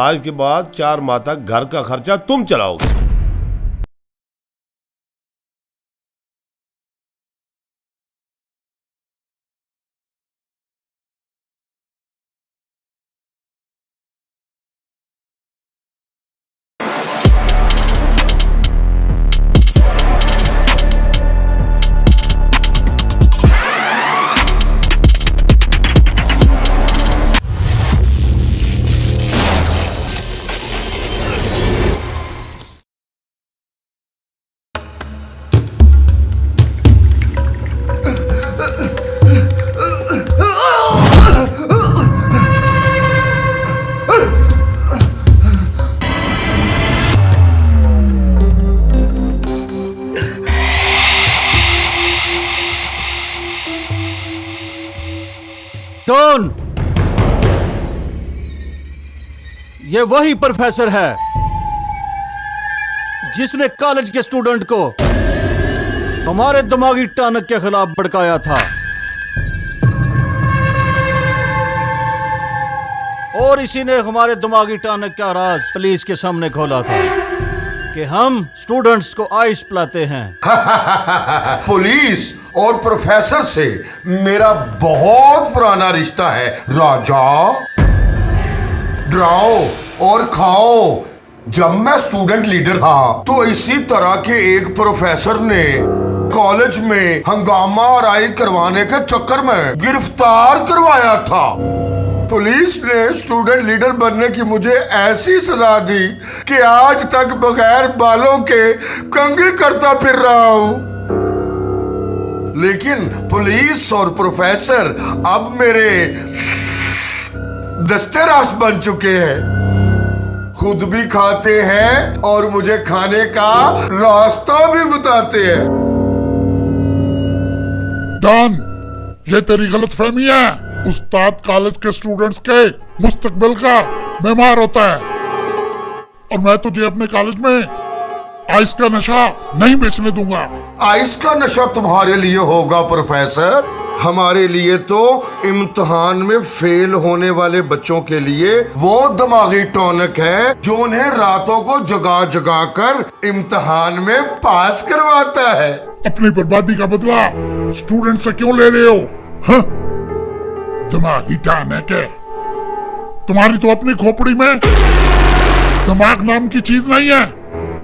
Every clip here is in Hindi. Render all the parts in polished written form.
आज के बाद 4 माह तक घर का खर्चा तुम चलाओगे। डॉन, ये वही प्रोफेसर है जिसने कॉलेज के स्टूडेंट को हमारे दिमागी टानक के खिलाफ भड़काया था और इसी ने हमारे दिमागी टानक का राज पुलिस के सामने खोला था कि हम स्टूडेंट्स को आइस पिलाते हैं। पुलिस और प्रोफेसर से मेरा बहुत पुराना रिश्ता है राजा। डराओ और खाओ। जब मैं स्टूडेंट लीडर था तो इसी तरह के एक प्रोफेसर ने कॉलेज में हंगामा आराई करवाने के चक्कर में गिरफ्तार करवाया था। पुलिस ने स्टूडेंट लीडर बनने की मुझे ऐसी सजा दी कि आज तक बगैर बालों के कंघी करता फिर रहा हूं। लेकिन पुलिस और प्रोफेसर अब मेरे दस्ते रास्त बन चुके हैं। खुद भी खाते हैं और मुझे खाने का रास्ता भी बताते हैं। डॉन, ये तेरी गलतफहमी है। उस्ताद कॉलेज के स्टूडेंट्स के मुस्तकबिल का मेमार होता है और मैं तुझे अपने कॉलेज में आइस का नशा नहीं बेचने दूंगा। आइस का नशा तुम्हारे लिए होगा प्रोफेसर, हमारे लिए तो इम्तिहान में फेल होने वाले बच्चों के लिए वो दिमागी टॉनिक है जो उन्हें रातों को जगा जगा कर इम्तिहान में पास करवाता है। अपनी बर्बादी का बदला स्टूडेंट से क्यों ले रहे हो? हाँ? दिमागी टॉनिक है तुम्हारी तो अपनी खोपड़ी में दिमाग नाम की चीज नहीं है,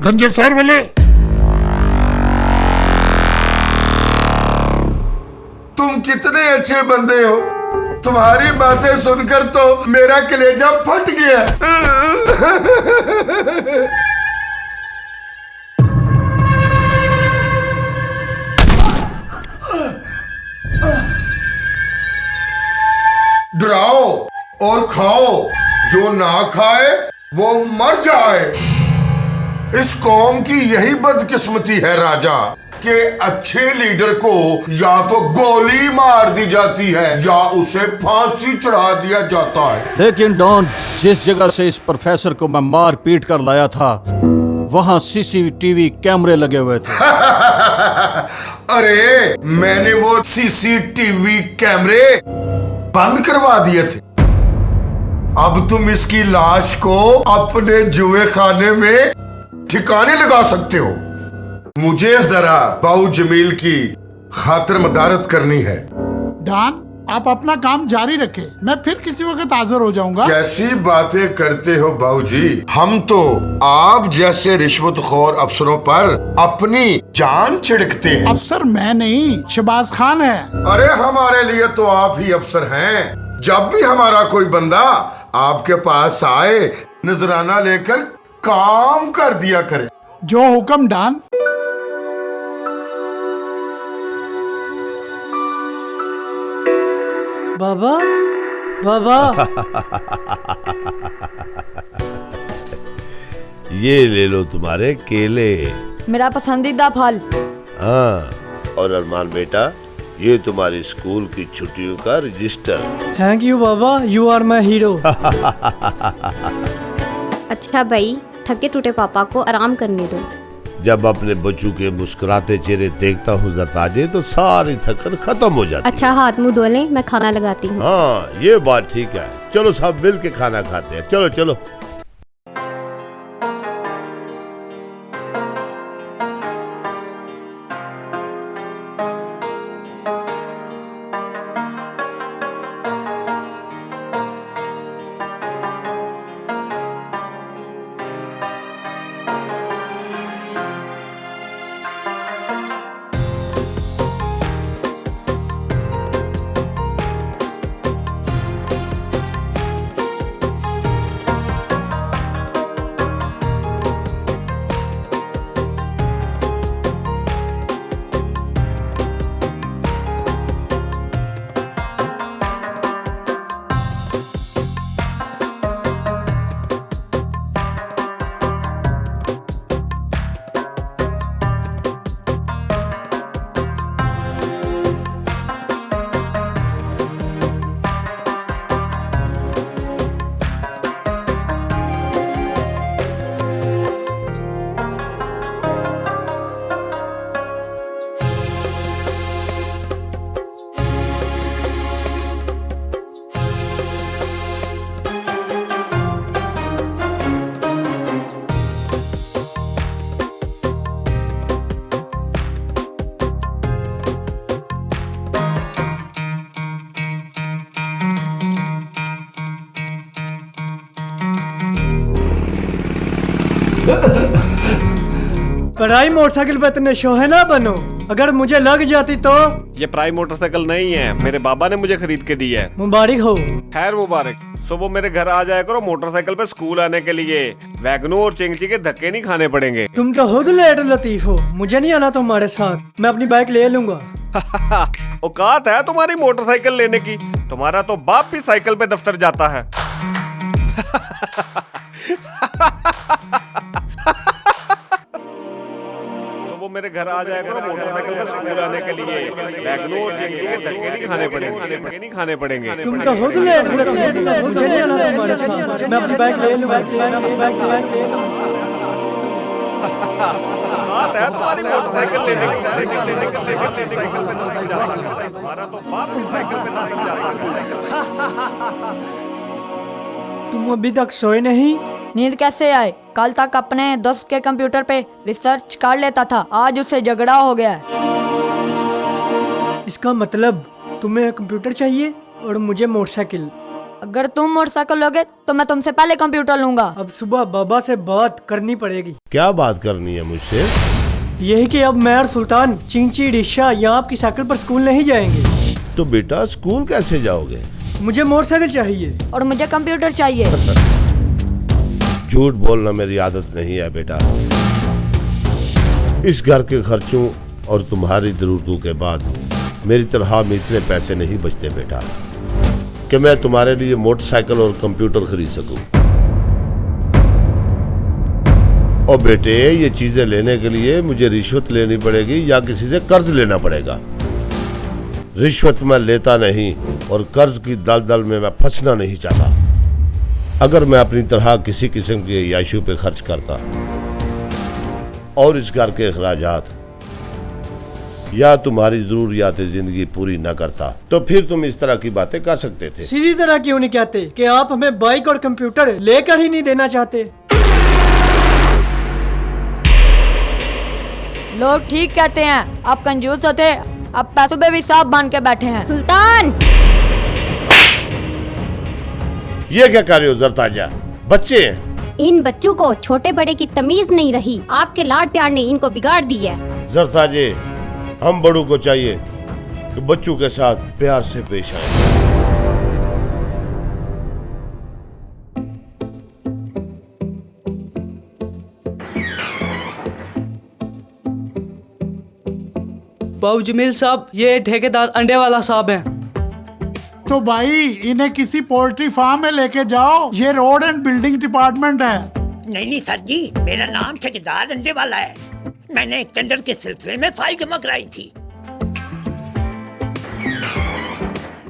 गंजे सर वाले। तुम कितने अच्छे बंदे हो। तुम्हारी बातें सुनकर तो मेरा कलेजा फट गया। डराओ और खाओ, जो ना खाए वो मर जाए। इस कौम की यही बदकिस्मती है राजा कि अच्छे लीडर को या तो गोली मार दी जाती है या उसे फांसी चढ़ा दिया जाता है। लेकिन डॉन, जिस जगह से इस प्रोफेसर को मैं मार पीट कर लाया था वहां सीसीटीवी कैमरे लगे हुए थे। अरे मैंने वो सीसीटीवी कैमरे बंद करवा दिए थे। अब तुम इसकी लाश को अपने जुए खाने में ठिकाने लगा सकते हो। मुझे जरा बाऊ जमील की खातिर मदारत करनी है। डॉन, आप अपना काम जारी रखें, मैं फिर किसी वक्त हाजिर हो जाऊंगा। कैसी बातें करते हो बाबूजी, हम तो आप जैसे रिश्वतखोर अफसरों पर अपनी जान छिड़कते हैं। अफसर मैं नहीं, शहबाज खान है। अरे हमारे लिए तो आप ही अफसर हैं। जब भी हमारा कोई बंदा आपके पास आए, नजराना लेकर काम कर दिया करे। जो हुक्म डॉन। बाबा, बाबा। ये ले लो तुम्हारे केले। मेरा पसंदीदा फल। हाँ, और अरमान बेटा, ये तुम्हारी स्कूल की छुट्टियों का रजिस्टर। थैंक यू बाबा, यू आर माई हीरो। अच्छा भाई, थके टूटे पापा को आराम करने दो। जब अपने बच्चों के मुस्कुराते चेहरे देखता हूँ जरताजे, तो सारी थकन खत्म हो जाती। अच्छा, हाथ मुंह धो लें, मैं खाना लगाती हूँ। हाँ, ये बात ठीक है। चलो सब मिल के खाना खाते हैं। चलो चलो। पढ़ाई मोटरसाइकिल पे इतने शोहे ना बनो, अगर मुझे लग जाती तो। ये प्राइम मोटरसाइकिल नहीं है, मेरे बाबा ने मुझे खरीद के दी है। मुबारक हो। खैर मुबारक। सुबह मेरे घर आ जाया करो मोटरसाइकिल पे स्कूल आने के लिए। वैगनों और चिंगची के धक्के नहीं खाने पड़ेंगे। तुम तो खुद लेट लतीफ हो, मुझे नहीं आना तुम्हारे साथ, मैं अपनी बाइक ले लूंगा। औकात है तुम्हारी मोटरसाइकिल लेने की? तुम्हारा तो बाप भी साइकिल पे दफ्तर जाता है। सुबह मेरे घर आ जाया करो मोटरसाइकिल पे स्कूल आने के लिए। वैगनों और चिंगची के धक्के नहीं खाने पड़ेंगे। तुम तो खुद लेट लतीफ हो, मुझे नहीं आना तुम्हारे साथ, मैं अपनी बाइक ले लूंगा। बात है तुम्हारी मोटरसाइकिल लेने की। हमारा तो बाप भी साइकिल पे दफ्तर जाता है। तुम अभी तक सोए नहीं? नींद कैसे आए? कल तक अपने दोस्त के कंप्यूटर पे रिसर्च कर लेता था, आज उससे झगड़ा हो गया है। इसका मतलब तुम्हें कंप्यूटर चाहिए और मुझे मोटरसाइकिल। अगर तुम मोटरसाइकिल लोगे तो मैं तुमसे पहले कंप्यूटर लूंगा। अब सुबह बाबा से बात करनी पड़ेगी। क्या बात करनी है मुझसे? यही कि अब मैं और सुल्तान, चिंची, रिशा यहाँ आपकी साइकिल पर स्कूल नहीं जाएंगे। तो बेटा स्कूल कैसे जाओगे? मुझे मोटरसाइकिल चाहिए और मुझे कंप्यूटर चाहिए। झूठ बोलना मेरी आदत नहीं है बेटा। इस घर के खर्चों और तुम्हारी जरूरतों के बाद मेरी तनख्वाह में इतने पैसे नहीं बचते बेटा कि मैं तुम्हारे लिए मोटरसाइकिल और कंप्यूटर खरीद सकूं। और बेटे ये चीजें लेने के लिए मुझे रिश्वत लेनी पड़ेगी या किसी से कर्ज लेना पड़ेगा। रिश्वत मैं लेता नहीं और कर्ज की दलदल में मैं फंसना नहीं चाहता। अगर मैं अपनी तरह किसी किस्म के याशु पे खर्च करता और इस घर के अखराजात या तुम्हारी जरूरियात जिंदगी पूरी न करता तो फिर तुम इस तरह की बातें कर सकते थे। सीधी तरह क्यों नहीं कहते कि आप हमें बाइक और कंप्यूटर लेकर ही नहीं देना चाहते? लोग ठीक कहते हैं, आप कंजूस होते, आप पैसों पे भी साफ बांध के बैठे हैं। सुल्तान, ये क्या कर रहे हो जरताजा? बच्चे हैं। इन बच्चों को छोटे बड़े की तमीज नहीं रही। आपके लाड प्यार ने इनको बिगाड़ दी है। जरताजे, हम बड़ों को चाहिए कि बच्चों के साथ प्यार से पेश आए। बाबू जमील साहब, ये ठेकेदार अंडे वाला साहब है। तो भाई इन्हें किसी पोल्ट्री फार्म में लेके जाओ, ये रोड एंड बिल्डिंग डिपार्टमेंट है। नहीं सर जी, मेरा नाम ठेकेदार अंडे वाला है। मैंने एक टेंडर के सिलसिले में फाइल जमा कराई थी।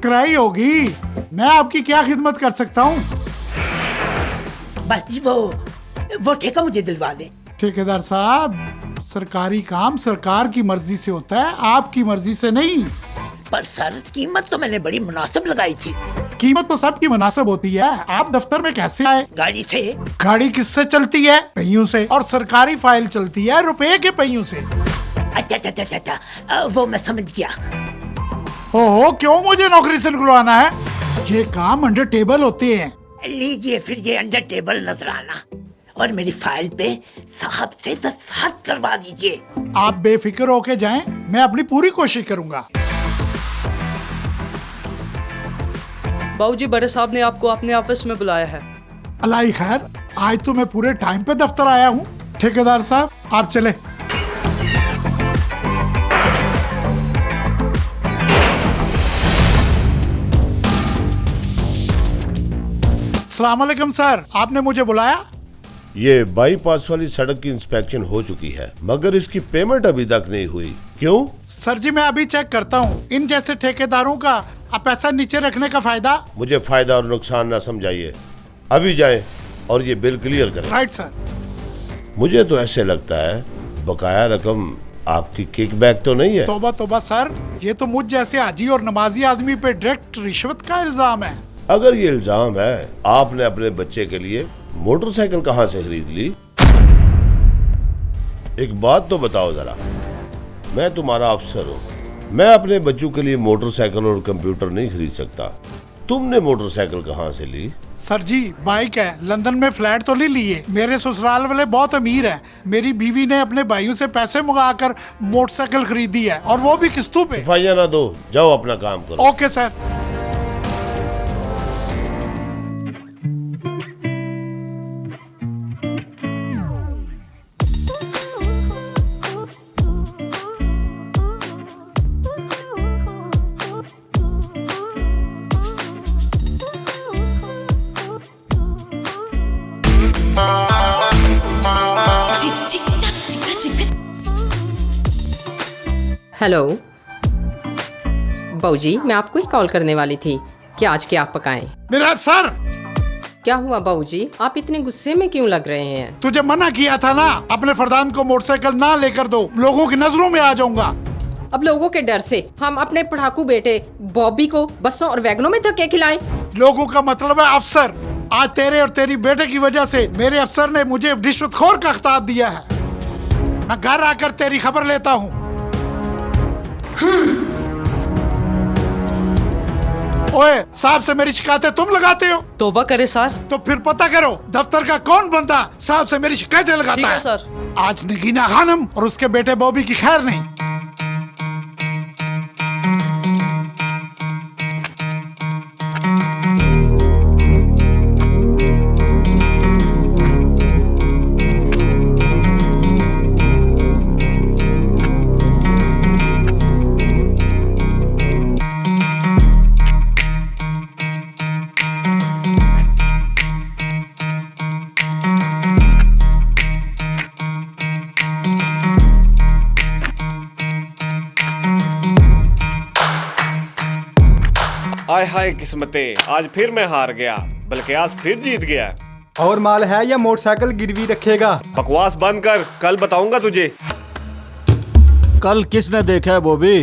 कराई होगी, मैं आपकी क्या खिदमत कर सकता हूँ? बस जी वो ठेका मुझे दिलवा दें। ठेकेदार साहब, सरकारी काम सरकार की मर्जी से होता है, आपकी मर्जी से नहीं। पर सर कीमत तो मैंने बड़ी मुनासिब लगाई थी। कीमत तो सबकी मुनासिब होती है। आप दफ्तर में कैसे आए? गाड़ी से। गाड़ी किससे चलती है? पहियों से। और सरकारी फाइल चलती है रुपए के पहियों से। अच्छा, वो मैं समझ गया। ओहो, क्यों मुझे नौकरी से निकलवाना है? ये काम अंडर टेबल होते हैं। लीजिए फिर ये अंडर टेबल नजराना और मेरी फाइल पे साहब से दस्तखत करवा दीजिए। आप बेफिक्र होके जाएं, मैं अपनी पूरी कोशिश करूंगा। बाबूजी, बड़े साहब ने आपको अपने ऑफिस में बुलाया है। अल्लाह खैर, आज तो मैं पूरे टाइम पे दफ्तर आया हूँ। ठेकेदार साहब, आप चले। अस्सलाम वालेकुम सर, आपने मुझे बुलाया? ये बाईपास वाली सड़क की इंस्पेक्शन हो चुकी है मगर इसकी पेमेंट अभी तक नहीं हुई। क्यों? सर जी, मैं अभी चेक करता हूँ। इन जैसे ठेकेदारों का पैसा नीचे रखने का फायदा। मुझे फायदा और नुकसान ना समझाइए, अभी जाएं और ये बिल क्लियर करें। Right sir. मुझे तो ऐसे लगता है बकाया रकम आपकी किकबैक तो नहीं है? तौबा तौबा सर, ये तो मुझ जैसे हाजी और नमाजी आदमी पे डायरेक्ट रिश्वत का इल्जाम है। अगर ये इल्जाम है, आपने अपने बच्चे के लिए मोटरसाइकिल कहाँ से खरीद ली? एक बात तो बताओ जरा, मैं तुम्हारा अफसर हूँ, मैं अपने बच्चों के लिए मोटरसाइकिल और कंप्यूटर नहीं खरीद सकता। तुमने मोटरसाइकिल कहाँ से ली? सर जी बाइक है, लंदन में फ्लैट तो नहीं लिए। मेरे ससुराल वाले बहुत अमीर है। मेरी बीवी ने अपने भाइयों से पैसे मंगाकर मोटरसाइकिल खरीदी है, और वो भी किस्तों पे। सफाइयाँ ना दो, जाओ अपना काम करो। Okay sir. हेलो बाऊजी, मैं आपको ही कॉल करने वाली थी कि आज क्या आप पकाएं। मेरा सर। क्या हुआ बाऊजी, आप इतने गुस्से में क्यों लग रहे हैं? तुझे मना किया था ना, अपने फरदान को मोटरसाइकिल ना लेकर दो, लोगों की नजरों में आ जाऊंगा। अब लोगों के डर से हम अपने पढ़ाकू बेटे बॉबी को बसों और वैगनों में धक्के खिलाएं? लोगों का मतलब है अफसर। आज तेरे और तेरी बेटे की वजह से मेरे अफसर ने मुझे रिश्वतखोर का खिताब दिया है। मैं घर आकर तेरी खबर लेता हूँ। ओए, साहब से मेरी शिकायतें तुम लगाते हो? तौबा करे सर। तो फिर पता करो दफ्तर का कौन बंदा साहब से मेरी शिकायतें लगाता है। सर। आज नगीना खानम और उसके बेटे बॉबी की खैर नहीं। आय हाय किस्मतें, आज फिर मैं हार गया, बल्कि आज फिर जीत गया। और माल है या मोटरसाइकिल गिरवी रखेगा? बकवास बंद कर, कल बताऊंगा तुझे। कल किसने देखा है बॉबी?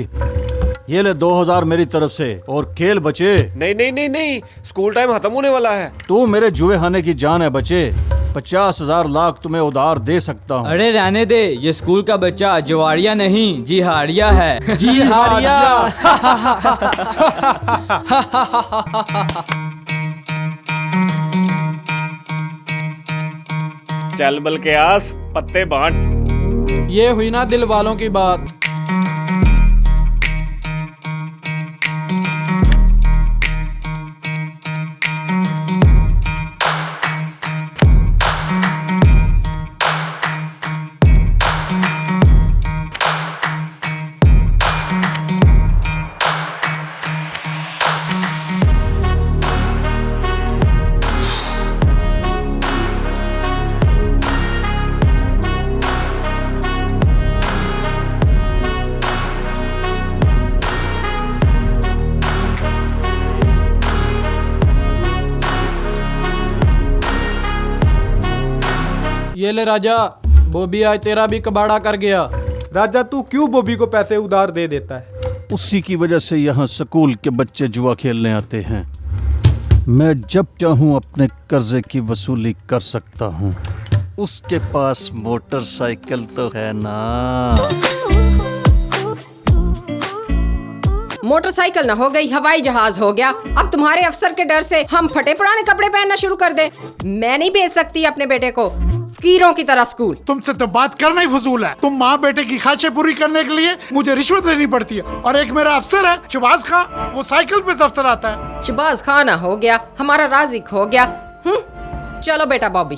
ये ले 2000 मेरी तरफ से, और खेल बचे। नहीं नहीं नहीं नहीं, स्कूल टाइम खत्म होने वाला है। तू मेरे जुए खाने की जान है बचे। 50,000 लाख तुम्हें उधार दे सकता हूँ। अरे रहने दे, ये स्कूल का बच्चा जवारिया नहीं जी हारिया है। जी हारिया। चल बल के आस, पत्ते बांट। ये हुई ना दिल वालों की बात। ये ले राजा, बॉबी आज तेरा भी कबाड़ा कर गया। राजा तू क्यों बॉबी को पैसे उधार दे देता है? उसी की वजह से यहाँ स्कूल के बच्चे जुआ खेलने आते हैं। मैं जब चाहूँ अपने कर्जे की वसूली कर सकता हूँ। उसके पास मोटरसाइकिल तो है ना। मोटरसाइकिल ना हो गई, हवाई जहाज हो गया। अब तुम्हारे अफसर के डर से हम फटे पुराने कपड़े पहनना शुरू कर दे। मैं नहीं भेज सकती अपने बेटे को फकीरों की तरह स्कूल। तुमसे तो बात करना ही फजूल है। तुम माँ बेटे की ख्वाहिशें पूरी करने के लिए मुझे रिश्वत लेनी पड़ती है। और एक मेरा अफसर है शहबाज खां, वो साइकिल पे दफ्तर आता है। शहबाज खां ना हो गया, हमारा राजिक हो गया। चलो बेटा बॉबी।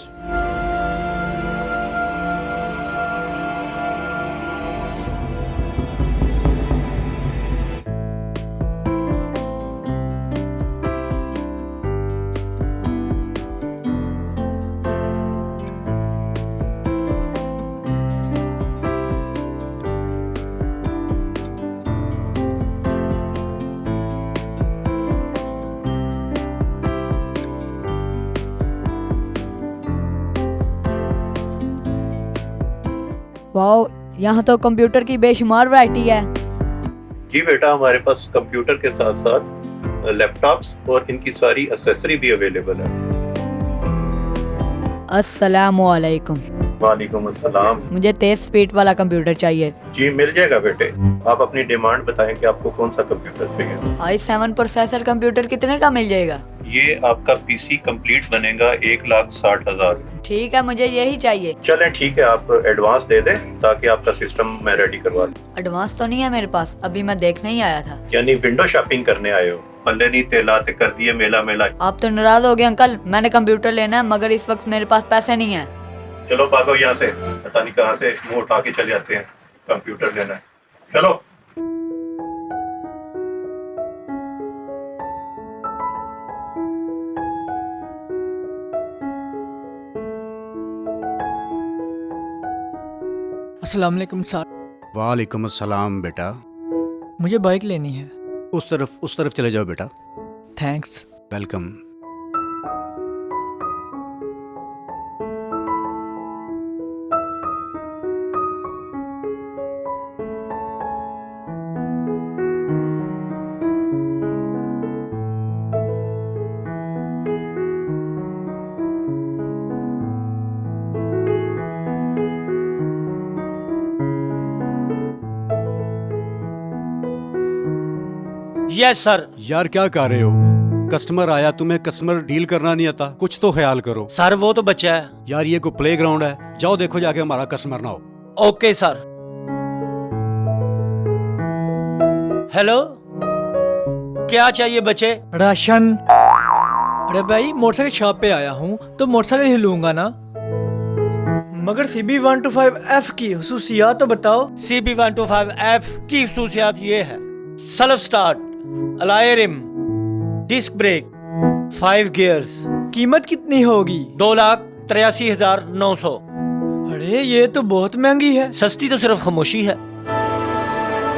वाओ, यहाँ तो कंप्यूटर की बेशुमार वैरायटी है। जी बेटा, हमारे पास कंप्यूटर के साथ साथ लैपटॉप्स और इनकी सारी एक्सेसरी भी अवेलेबल है। अस्सलामु अलैकुम। वालेकुम अस्सलाम। मुझे तेज स्पीड वाला कंप्यूटर चाहिए। जी मिल जाएगा बेटे। आप अपनी डिमांड बताएं कि आपको कौन सा कंप्यूटर चाहिए। i7 प्रोसेसर कंप्यूटर कितने का मिल जाएगा? ये आपका पीसी कंप्लीट बनेगा 1,60,000। ठीक है, मुझे यही चाहिए। चलें ठीक है, आप एडवांस दे दें ताकि आपका सिस्टम मैं रेडी करवा दूं। एडवांस तो नहीं है मेरे पास, अभी मैं देखने ही आया था। यानी विंडो शॉपिंग करने आए हो? पल्ले नहीं तेला ते कर दिए मेला मेला। आप तो नाराज हो गए अंकल, मैंने कंप्यूटर लेना है मगर इस वक्त मेरे पास पैसे नहीं है। चलो भागो यहाँ से, पता नहीं कहाँ से मुंह उठा के चले जाते हैं, कंप्यूटर लेना है। चलो। अस्सलाम वालेकुम सर। वालेकुम अस्सलाम बेटा। मुझे बाइक लेनी है। उस तरफ चले जाओ बेटा। थैंक्स। वेलकम। Yes sir. यार क्या कर रहे हो? कस्टमर आया, तुम्हें कस्टमर डील करना नहीं आता? कुछ तो ख्याल करो। सर वो तो बच्चा है। यार ये कोई प्लेग्राउंड है, जाओ देखो जाके हमारा कस्टमर ना हो। Okay sir. हेलो, क्या चाहिए बच्चे? राशन। अरे भाई मोटरसाइकिल शॉप पे आया हूँ तो मोटरसाइकिल ही लूंगा ना, मगर CB125F की खसूसियात तो बताओ। CB125F की खसूसियात ये है: self start, alloy rim, disc brake, 5 gears. कीमत कितनी होगी? 2,83,900। अरे ये तो बहुत महंगी है। सस्ती तो सिर्फ खामोशी है।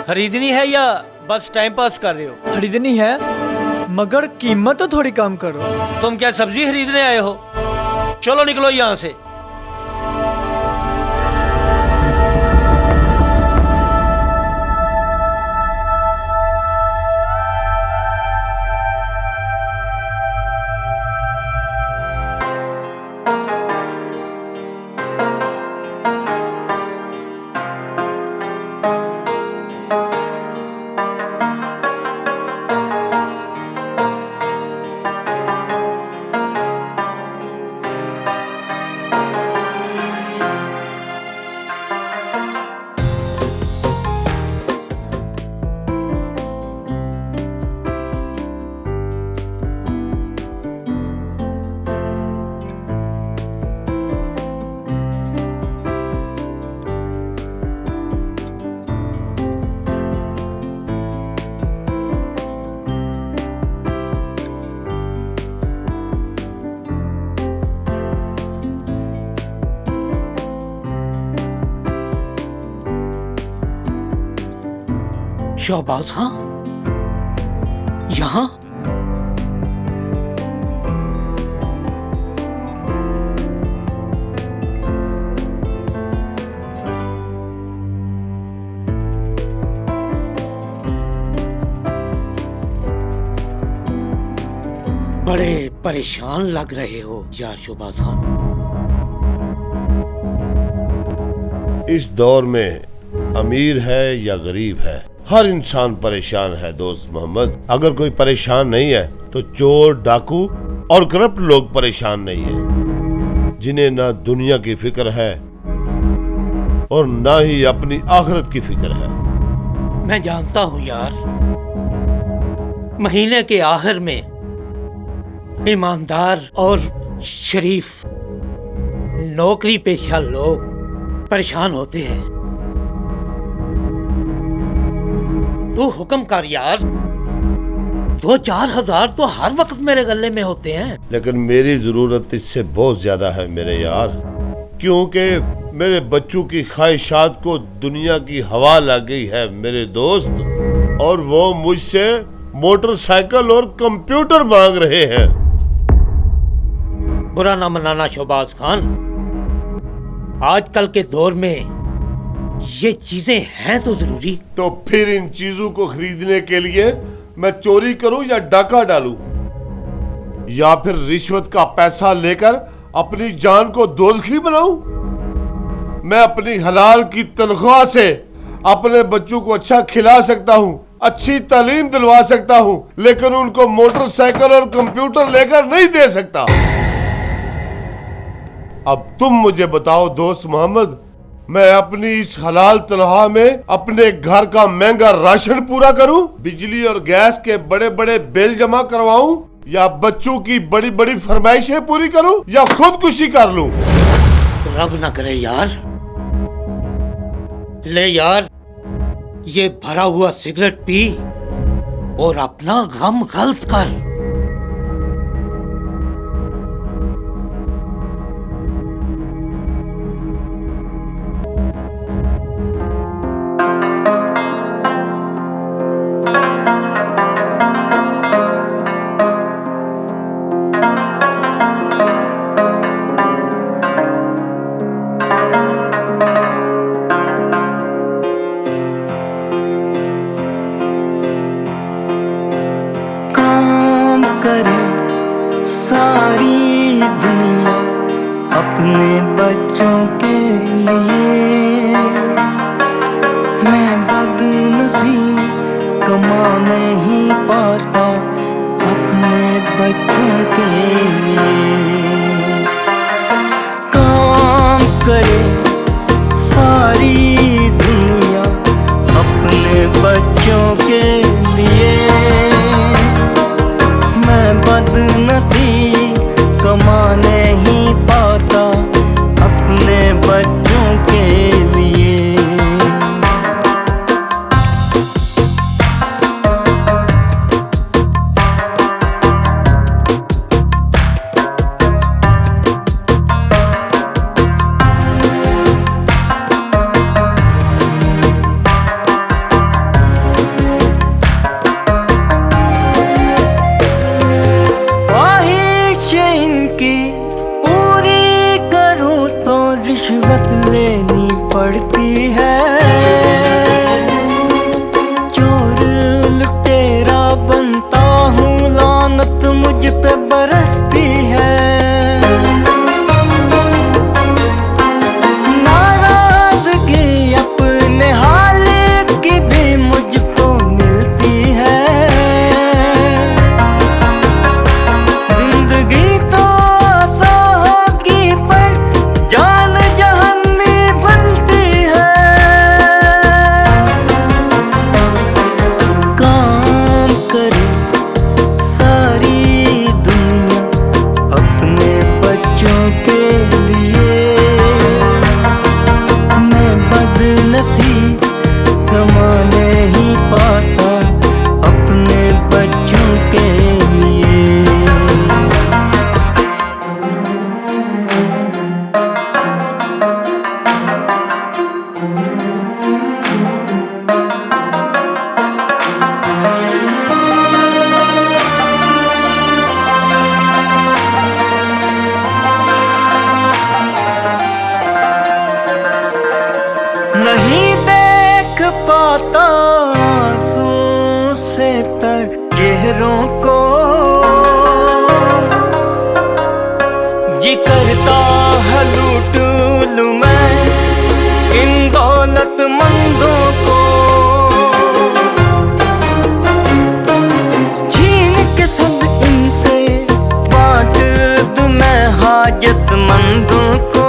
खरीदनी है या बस टाइम पास कर रहे हो? खरीदनी है, मगर कीमत तो थोड़ी कम करो। तुम क्या सब्जी खरीदने आए हो? चलो निकलो यहाँ से। शहबाज, हाँ यहाँ? बड़े परेशान लग रहे हो यार शहबाज खान। इस दौर में अमीर है या गरीब है, हर इंसान परेशान है दोस्त मोहम्मद। अगर कोई परेशान नहीं है तो चोर, डाकू और करप्ट लोग परेशान नहीं है, जिन्हें ना दुनिया की फिक्र है और ना ही अपनी आखिरत की फिक्र है। मैं जानता हूँ यार, महीने के आखिर में ईमानदार और शरीफ नौकरी पेशा लोग परेशान होते हैं। तो हुक्म कर यार, 2-4 हजार तो हर वक्त मेरे गले में होते हैं। लेकिन मेरी जरूरत इससे बहुत ज्यादा है मेरे यार, क्योंकि मेरे बच्चों की ख्वाहिशात को दुनिया की हवा लग गई है मेरे दोस्त, और वो मुझसे मोटरसाइकिल और कंप्यूटर मांग रहे हैं। बुरा ना मनाना शहबाज खान, आजकल के दौर में ये चीजें हैं तो जरूरी। तो फिर इन चीजों को खरीदने के लिए मैं चोरी करूं या डाका डालूं, या फिर रिश्वत का पैसा लेकर अपनी जान को दोज़खी बनाऊं? मैं अपनी हलाल की तनख्वाह से अपने बच्चों को अच्छा खिला सकता हूँ, अच्छी तालीम दिलवा सकता हूँ, लेकिन उनको मोटरसाइकिल और कंप्यूटर लेकर नहीं दे सकता। अब तुम मुझे बताओ दोस्त मोहम्मद, मैं अपनी इस हलाल तनख्वाह में अपने घर का महंगा राशन पूरा करूं, बिजली और गैस के बड़े बड़े बिल जमा करवाऊं, या बच्चों की बड़ी बड़ी फरमाइशें पूरी करूं, या खुदकुशी कर लूं? रब ना करे यार। ले यार, ये भरा हुआ सिगरेट पी और अपना गम गल्त कर। सारी दुनिया अपने बच्चों के लिए, मैं बदनसीब कमा नहीं पाता अपने बच्चों के लिए। काम करे सारी दुनिया अपने बच्चों के लिए, मैं बदनसीब कमा नहीं पाता अपने बच्चों के लिए। रिश्वत लेनी पड़ती है, चोर लुटेरा बनता हूँ, लानत मुझ पे बरसती है। नाराजगी अपने हाल की भी मुझको मिलती है। जिंदगी तो आसान होगी पर जान कमा नहीं पाता अपने बच्चों के लिए। नहीं देख पाता आंसू से तर चेहरों को, जी करता है लूट लूं मैं इन दौलतमंदों को। छीन के सब इनसे बांट दूं मैं हाजतमंदों को।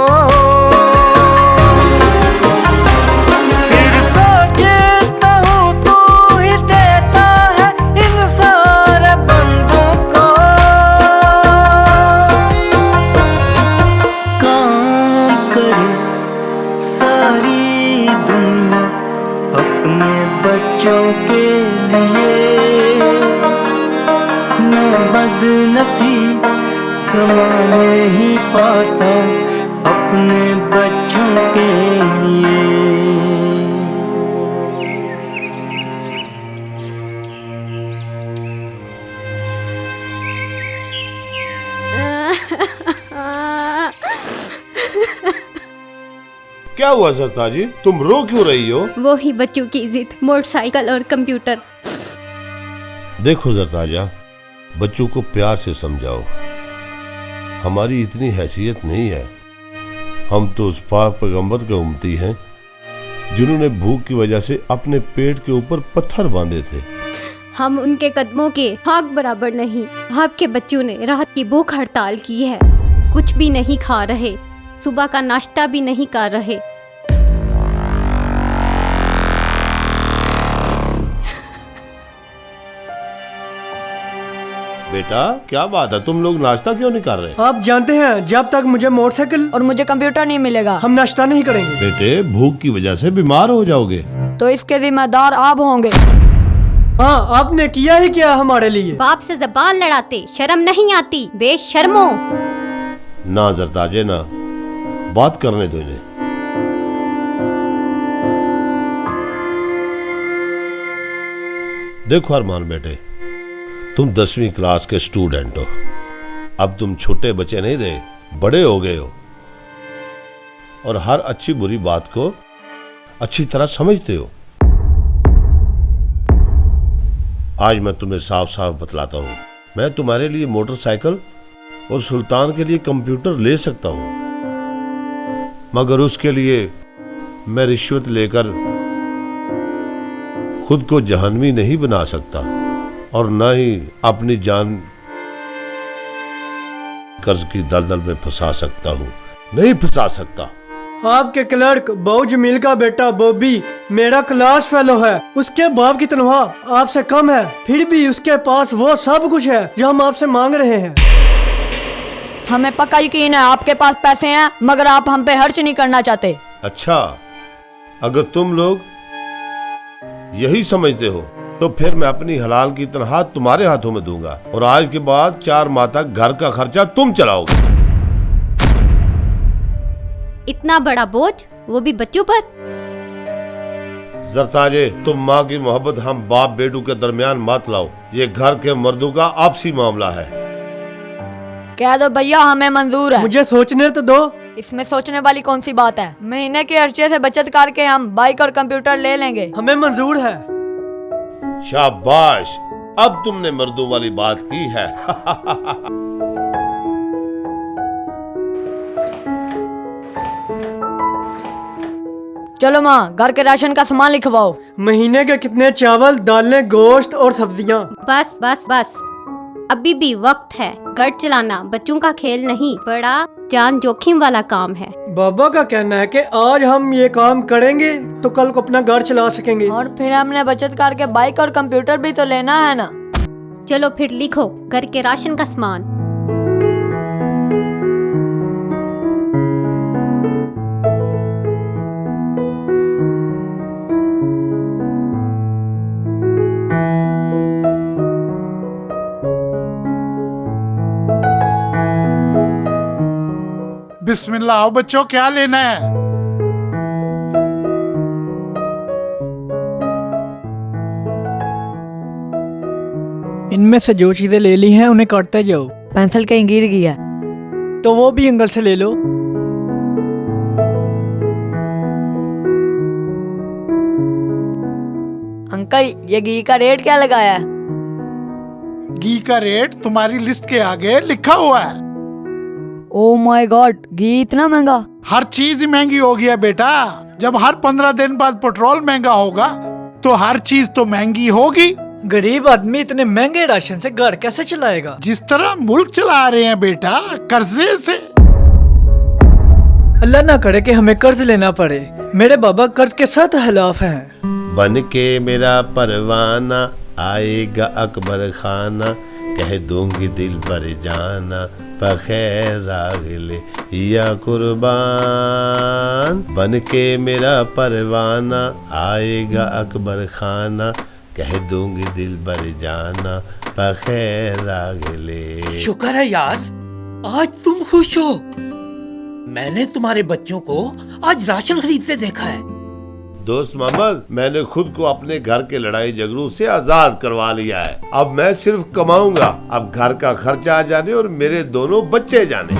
सारी दुनिया अपने बच्चों के लिए, मैं बदनसीब कमा नहीं पाता अपने बच्चों के लिए। क्या हुआ सरताज जी, तुम रो क्यों रही हो? वो ही बच्चों की जिद, मोटरसाइकिल और कंप्यूटर। देखो सरताजा, बच्चों को प्यार से समझाओ, हमारी इतनी हैसियत नहीं है, हम तो उस पाक पैगंबर के उम्मती हैं जिन्होंने भूख की वजह से अपने पेट के ऊपर पत्थर बांधे थे। हम उनके कदमों के हाथ बराबर नहीं। आपके बच्चों ने रात की भूख हड़ताल की है, कुछ भी नहीं खा रहे, सुबह का नाश्ता भी नहीं कर रहे। बेटा क्या बात है, तुम लोग नाश्ता क्यों नहीं कर रहे? आप जानते हैं जब तक मुझे मोटरसाइकिल और मुझे कंप्यूटर नहीं मिलेगा हम नाश्ता नहीं करेंगे। बेटे भूख की वजह से बीमार हो जाओगे। तो इसके जिम्मेदार आप होंगे। हाँ, आपने किया ही क्या हमारे लिए। बाप से जबान लड़ाते शर्म नहीं आती, बेशर्मो। ना जरताजे ना, बात करने दो इन्हें। देखो अरमान बेटे, तुम 10वीं क्लास के स्टूडेंट हो। अब तुम छोटे बच्चे नहीं रहे, बड़े हो गए हो और हर अच्छी बुरी बात को अच्छी तरह समझते हो। आज मैं तुम्हें साफ साफ बतलाता हूं, मैं तुम्हारे लिए मोटरसाइकिल और सुल्तान के लिए कंप्यूटर ले सकता हूं, मगर उसके लिए मैं रिश्वत लेकर खुद को जहन्नमी नहीं बना सकता और न ही अपनी जान कर्ज की दलदल में फंसा सकता हूँ, नहीं फंसा सकता। आपके क्लर्क बाऊ जमील का बेटा बॉबी मेरा क्लास फेलो है। उसके बाप की तनख्वाह आपसे कम है, फिर भी उसके पास वो सब कुछ है जो हम आपसे मांग रहे हैं। हमें पक्का यकीन है आपके पास पैसे हैं, मगर आप हम पे खर्च नहीं करना चाहते। अच्छा, अगर तुम लोग यही समझते हो तो फिर मैं अपनी हलाल की तनख्वाह तुम्हारे हाथों में दूंगा और आज के बाद 4 माह तक घर का खर्चा तुम चलाओगे। इतना बड़ा बोझ, वो भी बच्चों पर। जरताजे, तुम माँ की मोहब्बत हम बाप बेटू के दरमियान मत लाओ। ये घर के मर्दों का आपसी मामला है। कह दो भैया हमें मंजूर है। मुझे सोचने तो दो। इसमें सोचने वाली कौन सी बात है। महीने के खर्चे से बचत करके हम बाइक और कंप्यूटर ले लेंगे। हमें मंजूर है। शाबाश, अब तुमने मर्दों वाली बात की है। चलो माँ, घर के राशन का सामान लिखवाओ। महीने के कितने चावल, दालें, गोश्त और सब्जियाँ? बस बस बस, अभी भी वक्त है। घर चलाना बच्चों का खेल नहीं, बड़ा जान जोखिम वाला काम है। बाबा का कहना है कि आज हम ये काम करेंगे तो कल को अपना घर चला सकेंगे। और फिर हमने बचत करके बाइक और कंप्यूटर भी तो लेना है ना। चलो फिर लिखो घर के राशन का सामान। बिस्मिल्लाह, आओ बच्चों, क्या लेना है? इनमें से जो चीजें ले ली हैं उन्हें काटते जाओ। पेंसिल कहीं गिर गई है तो वो भी एंगल से ले लो। अंकल, ये घी का रेट क्या लगाया है? घी का रेट तुम्हारी लिस्ट के आगे लिखा हुआ है। ओह माय गॉड, घी इतना महंगा? हर चीज ही महंगी हो गया बेटा। जब हर 15 दिन बाद पेट्रोल महंगा होगा तो हर चीज तो महंगी होगी। गरीब आदमी इतने महंगे राशन से घर कैसे चलाएगा? जिस तरह मुल्क चला रहे हैं बेटा, कर्जे से। अल्लाह ना करे कि हमें कर्ज लेना पड़े। मेरे बाबा कर्ज के साथ खिलाफ हैं। बन के मेरा परवाना आएगा अकबर खाना, कह दूंगी दिल पर जाना पखैर रागले या कुर्बान। बन के मेरा परवाना आएगा अकबर खाना, कह दूंगी दिल पर जाना पखैर रागले। शुक्र है यार, आज तुम खुश हो। मैंने तुम्हारे बच्चों को आज राशन खरीदते देखा है। दोस्त मोहम्मद, मैंने खुद को अपने घर के लड़ाई झगड़ों से आजाद करवा लिया है। अब मैं सिर्फ कमाऊंगा। अब घर का खर्चा आ जाने और मेरे दोनों बच्चे जाने।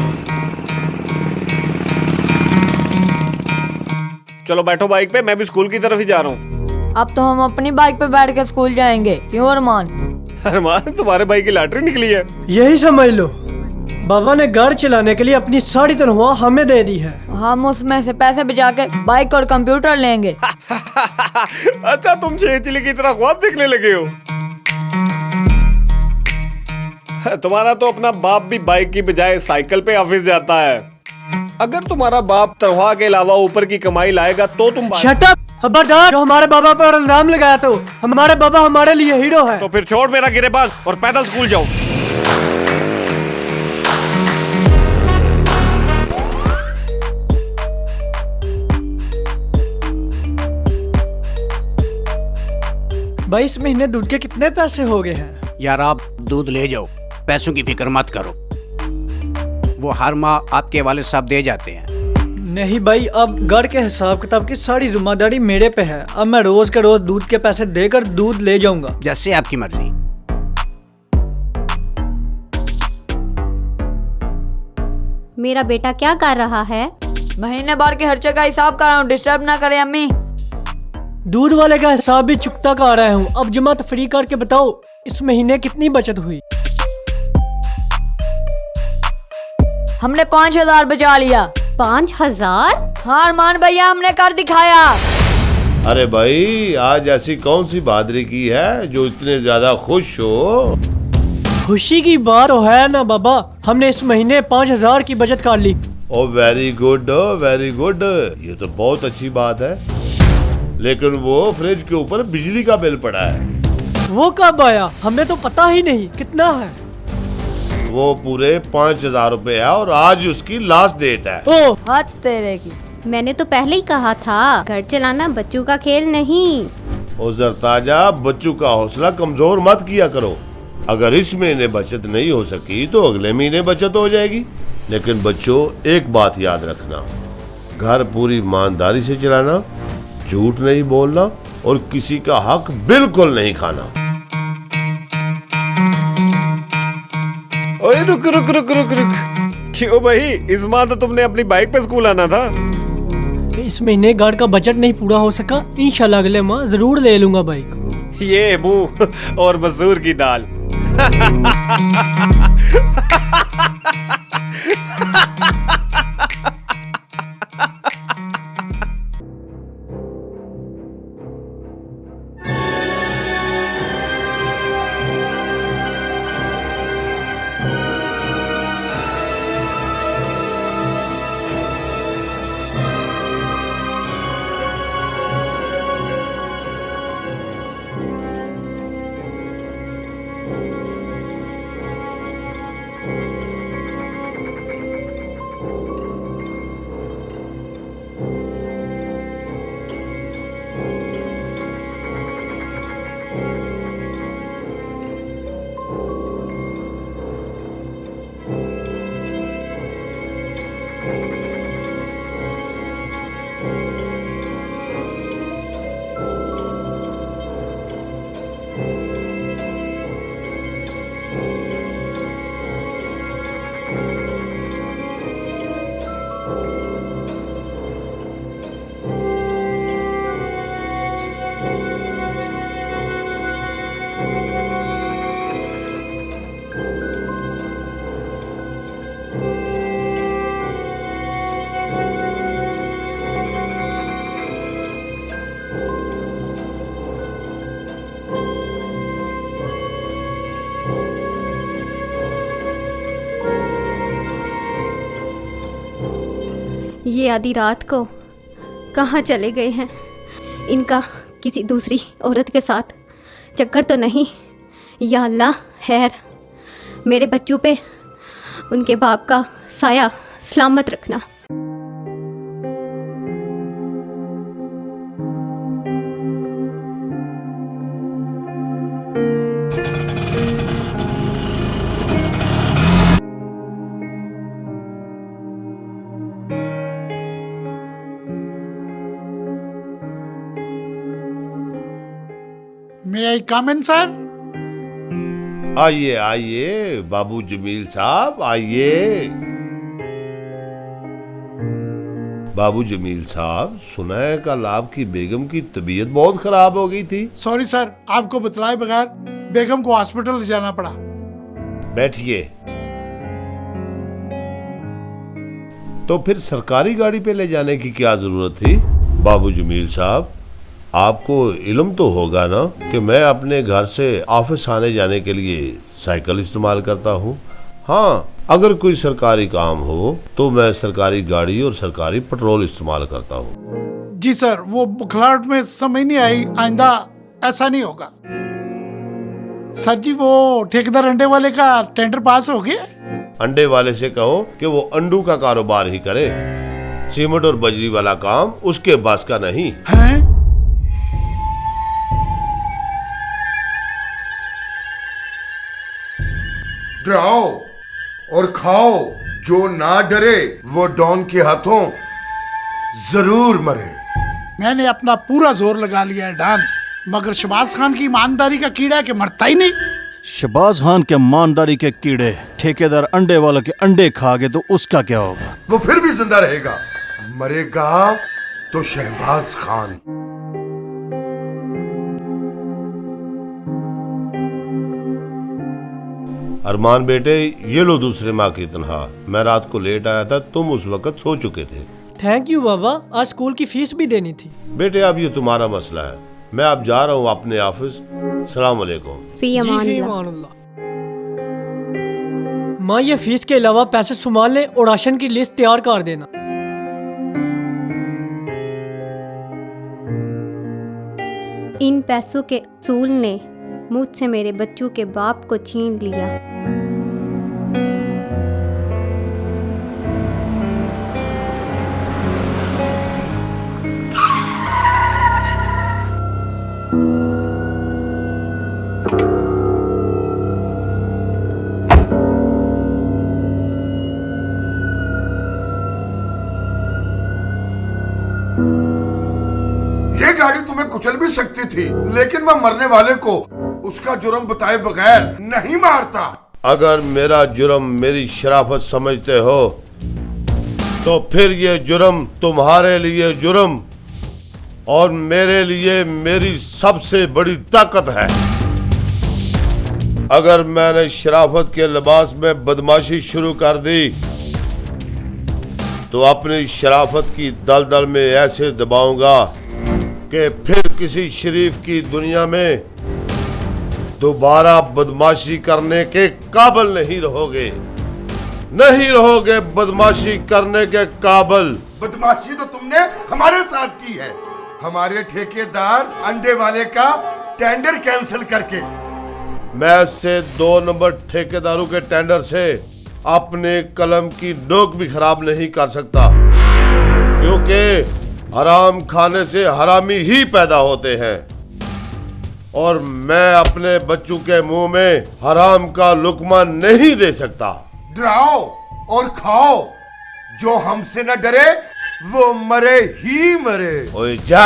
चलो बैठो बाइक पे, मैं भी स्कूल की तरफ ही जा रहा हूँ। अब तो हम अपनी बाइक पे बैठ के स्कूल जाएंगे। क्यों अरमान? अरमान, तुम्हारे भाई की लॉटरी निकली है। यही समझ लो। बाबा ने घर चलाने के लिए अपनी सारी तनख्वाह हमें दे दी है। हम उसमें से पैसे बचा के बाइक और कंप्यूटर लेंगे। अच्छा, तुम शेरचिली की तरह ख्वाब देखने लगे हो। तुम्हारा तो अपना बाप भी बाइक की बजाय साइकिल पे ऑफिस जाता है। अगर तुम्हारा बाप तनख्वाह के अलावा ऊपर की कमाई लाएगा तो तुम शट अप! खबरदार! जो हमारे बाबा पर इल्जाम लगाया तो हमारे बाबा हमारे लिए हीरो है। तो फिर छोड़ मेरा गिरेबाज और पैदल स्कूल जाओ। भाई इस महीने दूध के कितने पैसे हो गए हैं? यार आप दूध ले जाओ, पैसों की फिक्र मत करो, वो हर माह आपके वाले साहब दे जाते हैं। नहीं भाई, अब घर के हिसाब किताब की सारी जिम्मेदारी मेरे पे है। अब मैं रोज के रोज दूध के पैसे देकर दूध ले जाऊंगा। जैसे आपकी मर्जी। मेरा बेटा क्या कर रहा है? महीने भर के खर्चे का हिसाब कर रहा हूँ, डिस्टर्ब ना करे अम्मी। दूध वाले का हिसाब भी चुकता कर रहा हूँ। अब जमा तफरी करके बताओ इस महीने कितनी बचत हुई? हमने 5,000 बचा लिया। 5,000? हाँ अरमान भैया, हमने कर दिखाया। अरे भाई, आज ऐसी कौन सी बहादुरी की है जो इतने ज्यादा खुश हो? खुशी की बात तो है ना बाबा, हमने इस महीने 5,000 की बचत कर ली। ओ वेरी गुड, वेरी गुड, ये तो बहुत अच्छी बात है। लेकिन वो फ्रिज के ऊपर बिजली का बिल पड़ा है। वो कब आया? हमें तो पता ही नहीं। कितना है? वो पूरे 5,000 रुपए है और आज उसकी लास्ट डेट है। ओ हाथ तेरे की। मैंने तो पहले ही कहा था, घर चलाना बच्चों का खेल नहीं। ओ जरताजा, बच्चों का हौसला कमजोर मत किया करो। अगर इस महीने बचत नहीं हो सकी तो अगले महीने बचत हो जाएगी। लेकिन बच्चों, एक बात याद रखना, घर पूरी ईमानदारी से चलाना, झूठ नहीं बोलना और किसी का हक बिल्कुल नहीं खाना। ओए रुक रुक रुक रुक रुक, क्यों भाई, इस माह तो तुमने अपनी बाइक पे स्कूल आना था। इस महीने घर का बजट नहीं पूरा हो सका, इंशाल्लाह अगले माह जरूर ले लूंगा बाइक। ये मुंह और मसूर की दाल। ये आधी रात को कहाँ चले गए हैं? इनका किसी दूसरी औरत के साथ चक्कर तो नहीं? या अल्लाह, खैर मेरे बच्चों पे उनके बाप का साया सलामत रखना। May I come in, sir? आइए आइए बाबू जमील साहब, आइए। बाबू जमील साहब, सुना है कल आपकी बेगम की तबीयत बहुत खराब हो गई थी। सॉरी सर, आपको बतलाए बगैर बेगम को हॉस्पिटल ले जाना पड़ा। बैठिए। तो फिर सरकारी गाड़ी पे ले जाने की क्या जरूरत थी? बाबू जमील साहब, आपको इल्म तो होगा ना कि मैं अपने घर से ऑफिस आने जाने के लिए साइकिल इस्तेमाल करता हूँ। हाँ, अगर कोई सरकारी काम हो तो मैं सरकारी गाड़ी और सरकारी पेट्रोल इस्तेमाल करता हूँ। जी सर, वो बुखलाहट में समझ नहीं आई, आइंदा ऐसा नहीं होगा। सर जी, वो ठेकेदार अंडे वाले का टेंडर पास हो गया? अंडे वाले से कहो कि वो अंडू का कारोबार ही करे, सीमेंट और बजरी वाला काम उसके बस का नहीं है। डराओ और खाओ, जो ना डरे वो डॉन के हाथों जरूर मरे। मैंने अपना पूरा जोर लगा लिया है डॉन, मगर शहबाज खान की ईमानदारी का कीड़ा के मरता ही नहीं। शहबाज खान के ईमानदारी के कीड़े ठेकेदार अंडे वालों के अंडे खा गए तो उसका क्या होगा? वो फिर भी जिंदा रहेगा, मरेगा तो शहबाज खान। अरमान बेटे, ये लो दूसरे माह की तनख्वाह। मैं रात को लेट आया था, तुम उस वक्त सो चुके थे। थैंक यू बाबा, आज स्कूल की फीस भी देनी थी। बेटे, अब ये तुम्हारा मसला है, मैं अब जा रहा हूँ अपने ऑफिस। सलाम अलैकुम। फी अमानुल्लाह। माँ, ये फीस के अलावा पैसे संभाल ले और राशन की लिस्ट तैयार कर देना। इन पैसों के असूल ने मुझसे मेरे बच्चों के बाप को छीन लिया। ये गाड़ी तुम्हें कुचल भी सकती थी, लेकिन मैं मरने वाले को उसका जुर्म बताए बगैर नहीं मारता। अगर मेरा जुर्म मेरी शराफत समझते हो तो फिर ये जुर्म तुम्हारे लिए जुर्म और मेरे लिए मेरी सबसे बड़ी ताकत है। अगर मैंने शराफत के लिबास में बदमाशी शुरू कर दी तो अपनी शराफत की दलदल में ऐसे दबाऊंगा कि फिर किसी शरीफ की दुनिया में दोबारा बदमाशी करने के काबिल नहीं रहोगे, नहीं रहोगे बदमाशी करने के काबिल। बदमाशी तो तुमने हमारे साथ की है, हमारे ठेकेदार अंडे वाले का टेंडर कैंसिल करके। मैं से 2 नंबर ठेकेदारों के टेंडर से अपने कलम की नोक भी खराब नहीं कर सकता, क्योंकि हराम खाने से हरामी ही पैदा होते हैं और मैं अपने बच्चों के मुंह में हराम का लुकमा नहीं दे सकता। डराओ और खाओ, जो हमसे न डरे वो मरे ही मरे। ओए जा,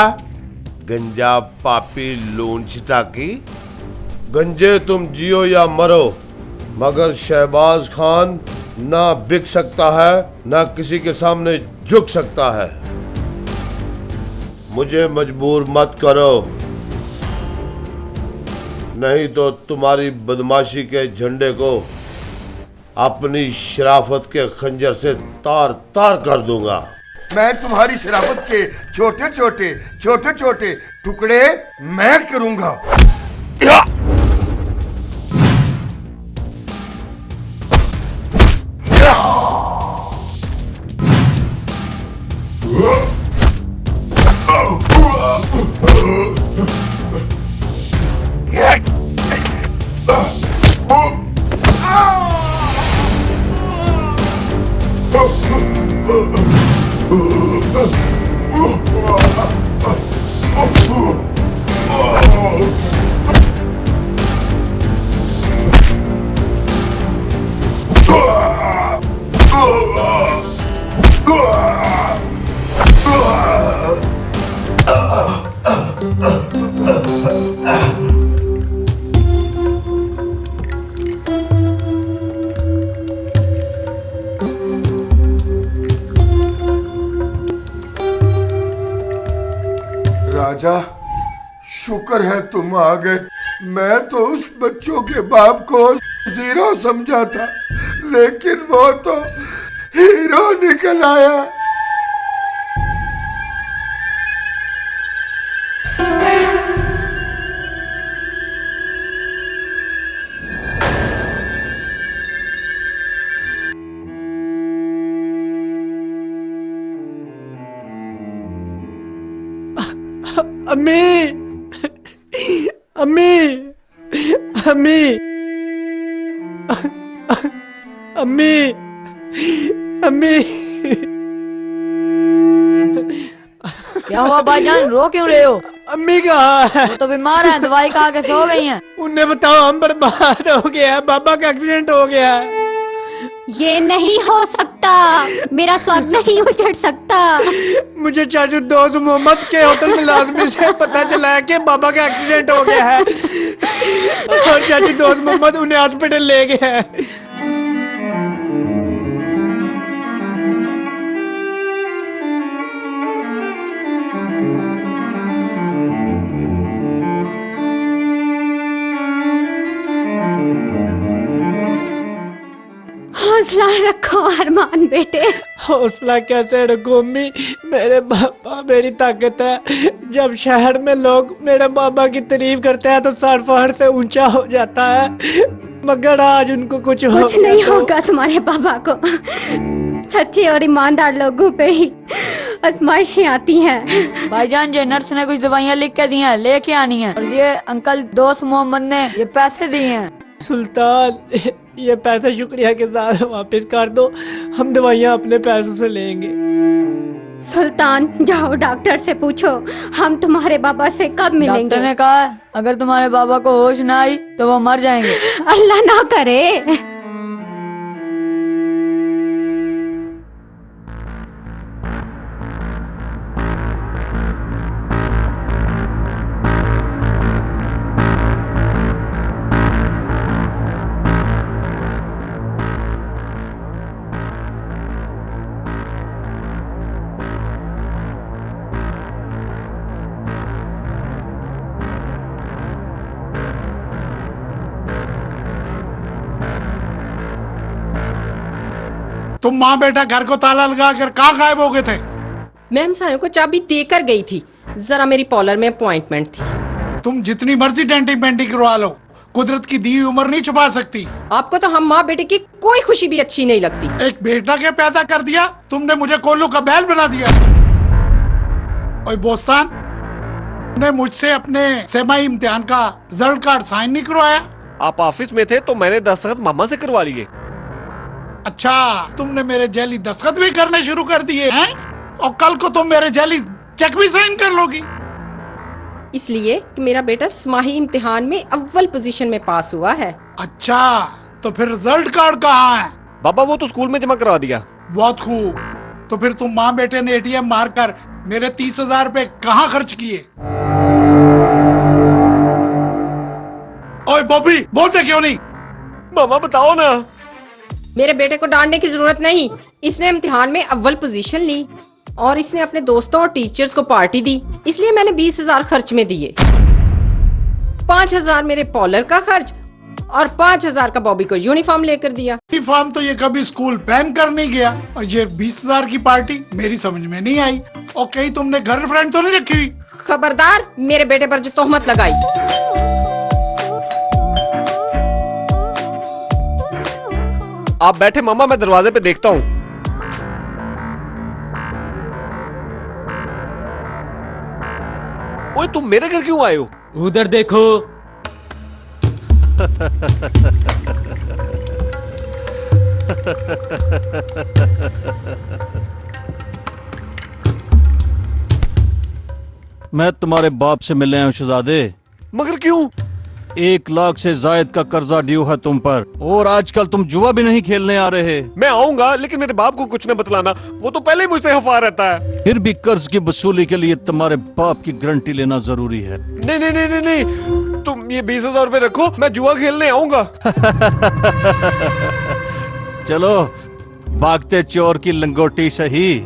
गंजा पापी लून चिटाकी, गंजे तुम जियो या मरो, मगर शहबाज खान ना बिक सकता है ना किसी के सामने झुक सकता है। मुझे मजबूर मत करो, नहीं तो तुम्हारी बदमाशी के झंडे को अपनी शराफत के खंजर से तार तार कर दूंगा। मैं तुम्हारी शराफत के छोटे छोटे टुकड़े मैं करूंगा। राजा, शुक्र है तुम आ गए। मैं तो उस बच्चों के बाप को जीरो समझा था, लेकिन वो तो हीरो निकल आया। अम्मी अम्मी अम्मी अम्मी अम्मी। क्या हुआ भाईजान, रो क्यों रहे हो? अम्मी कहाँ है? वो तो बीमार है, दवाई खा के सो गई हैं। उन्हें बताओ हम बर्बाद हो गया है, बाबा का एक्सीडेंट हो गया है। ये नहीं हो सकता, मेरा स्वाद नहीं उजड़ सकता। मुझे चाचू दोस्त मोहम्मद के होटल मुलाजमी से पता चला है कि बाबा का एक्सीडेंट हो गया है और चाचू दोस्त मोहम्मद उन्हें हॉस्पिटल ले गया है। हौसला रखो अरमान बेटे। हौसला कैसे रखूं अम्मी, मेरे बाबा मेरी ताकत है। जब शहर में लोग मेरे बाबा की तारीफ करते हैं तो सर फहर से ऊंचा हो जाता है, मगर आज उनको कुछ नहीं होगा तुम्हारे बाबा को। सच्चे और ईमानदार लोगों पे ही आजमाइशें आती हैं। भाईजान जी नर्स ने कुछ दवाइयाँ लिख के दी हैं, लेके आनी है। और ये अंकल दोस्त मोहम्मद ने ये पैसे दिए हैं। सुल्तान ये पैसे शुक्रिया के साथ वापस कर दो, हम दवाइयाँ अपने पैसों से लेंगे। सुल्तान जाओ डॉक्टर से पूछो हम तुम्हारे बाबा से कब मिलेंगे। डॉक्टर ने कहा अगर तुम्हारे बाबा को होश ना आई तो वो मर जाएंगे। अल्लाह ना करे। तुम माँ बेटा घर को ताला लगा कर कहाँ गायब हो गए थे? मैम सायों को चाबी देकर गई थी, जरा मेरी पार्लर में अपॉइंटमेंट थी। तुम जितनी मर्जी डेंटी पेंटी करवा लो, कुदरत की दी हुई उम्र नहीं छुपा सकती। आपको तो हम माँ बेटे की कोई खुशी भी अच्छी नहीं लगती। एक बेटा के पैदा कर दिया, तुमने मुझे कोल्लू का बैल बना दिया। और बोस्तान ने मुझसे अपने सेमाई इम्तिहान का रिजल्ट कार्ड साइन नहीं करवाया। आप ऑफिस में थे तो मैंने दस्तखत मामा से करवा लिए। अच्छा, तुमने मेरे जैली दस्तखत भी करने शुरू कर दिए हैं? और कल को तुम मेरे जैली चेक भी साइन कर लोगी। इसलिए कि मेरा बेटा स्माही इम्तिहान में अव्वल पोजीशन में पास हुआ है। अच्छा, तो फिर रिजल्ट कार्ड कहाँ है? बाबा वो तो स्कूल में जमा करवा दिया। बहुत खूब। तो फिर तुम माँ बेटे ने एटीएम मार कर मेरे 30,000 रुपए कहाँ खर्च किए? ओए बॉबी, बोलते क्यों नहीं? मामा बताओ ना। मेरे बेटे को डांटने की जरूरत नहीं, इसने इम्तिहान में अव्वल पोजीशन ली और इसने अपने दोस्तों और टीचर्स को पार्टी दी, इसलिए मैंने 20,000 खर्च में दिए। 5,000 मेरे पार्लर का खर्च और 5,000 का बॉबी को यूनिफॉर्म लेकर दिया। यूनिफॉर्म तो ये कभी स्कूल पहन कर नहीं गया, और ये 20,000 की पार्टी मेरी समझ में नहीं आई। और कहीं तुमने गर्लफ्रेंड तो नहीं रखी हुई? खबरदार मेरे बेटे पर जो तोहमत लगाई। आप बैठे मामा, मैं दरवाजे पे देखता हूँ। ओए तुम मेरे घर क्यों आए हो? उधर देखो। मैं तुम्हारे बाप से मिलने आया हूं शहजादे। मगर क्यों? 1 लाख से जायद का कर्जा ड्यू है तुम पर, और आजकल तुम जुआ भी नहीं खेलने आ रहे। मैं आऊंगा, लेकिन मेरे बाप को कुछ न बतलाना, वो तो पहले ही मुझसे हफा रहता है। फिर भी कर्ज की वसूली के लिए तुम्हारे बाप की गारंटी लेना जरूरी है। नहीं नहीं नहीं नहीं नहीं, तुम ये 20,000 रुपए रखो, मैं जुआ खेलने आऊंगा। चलो भागते चोर की लंगोटी सही।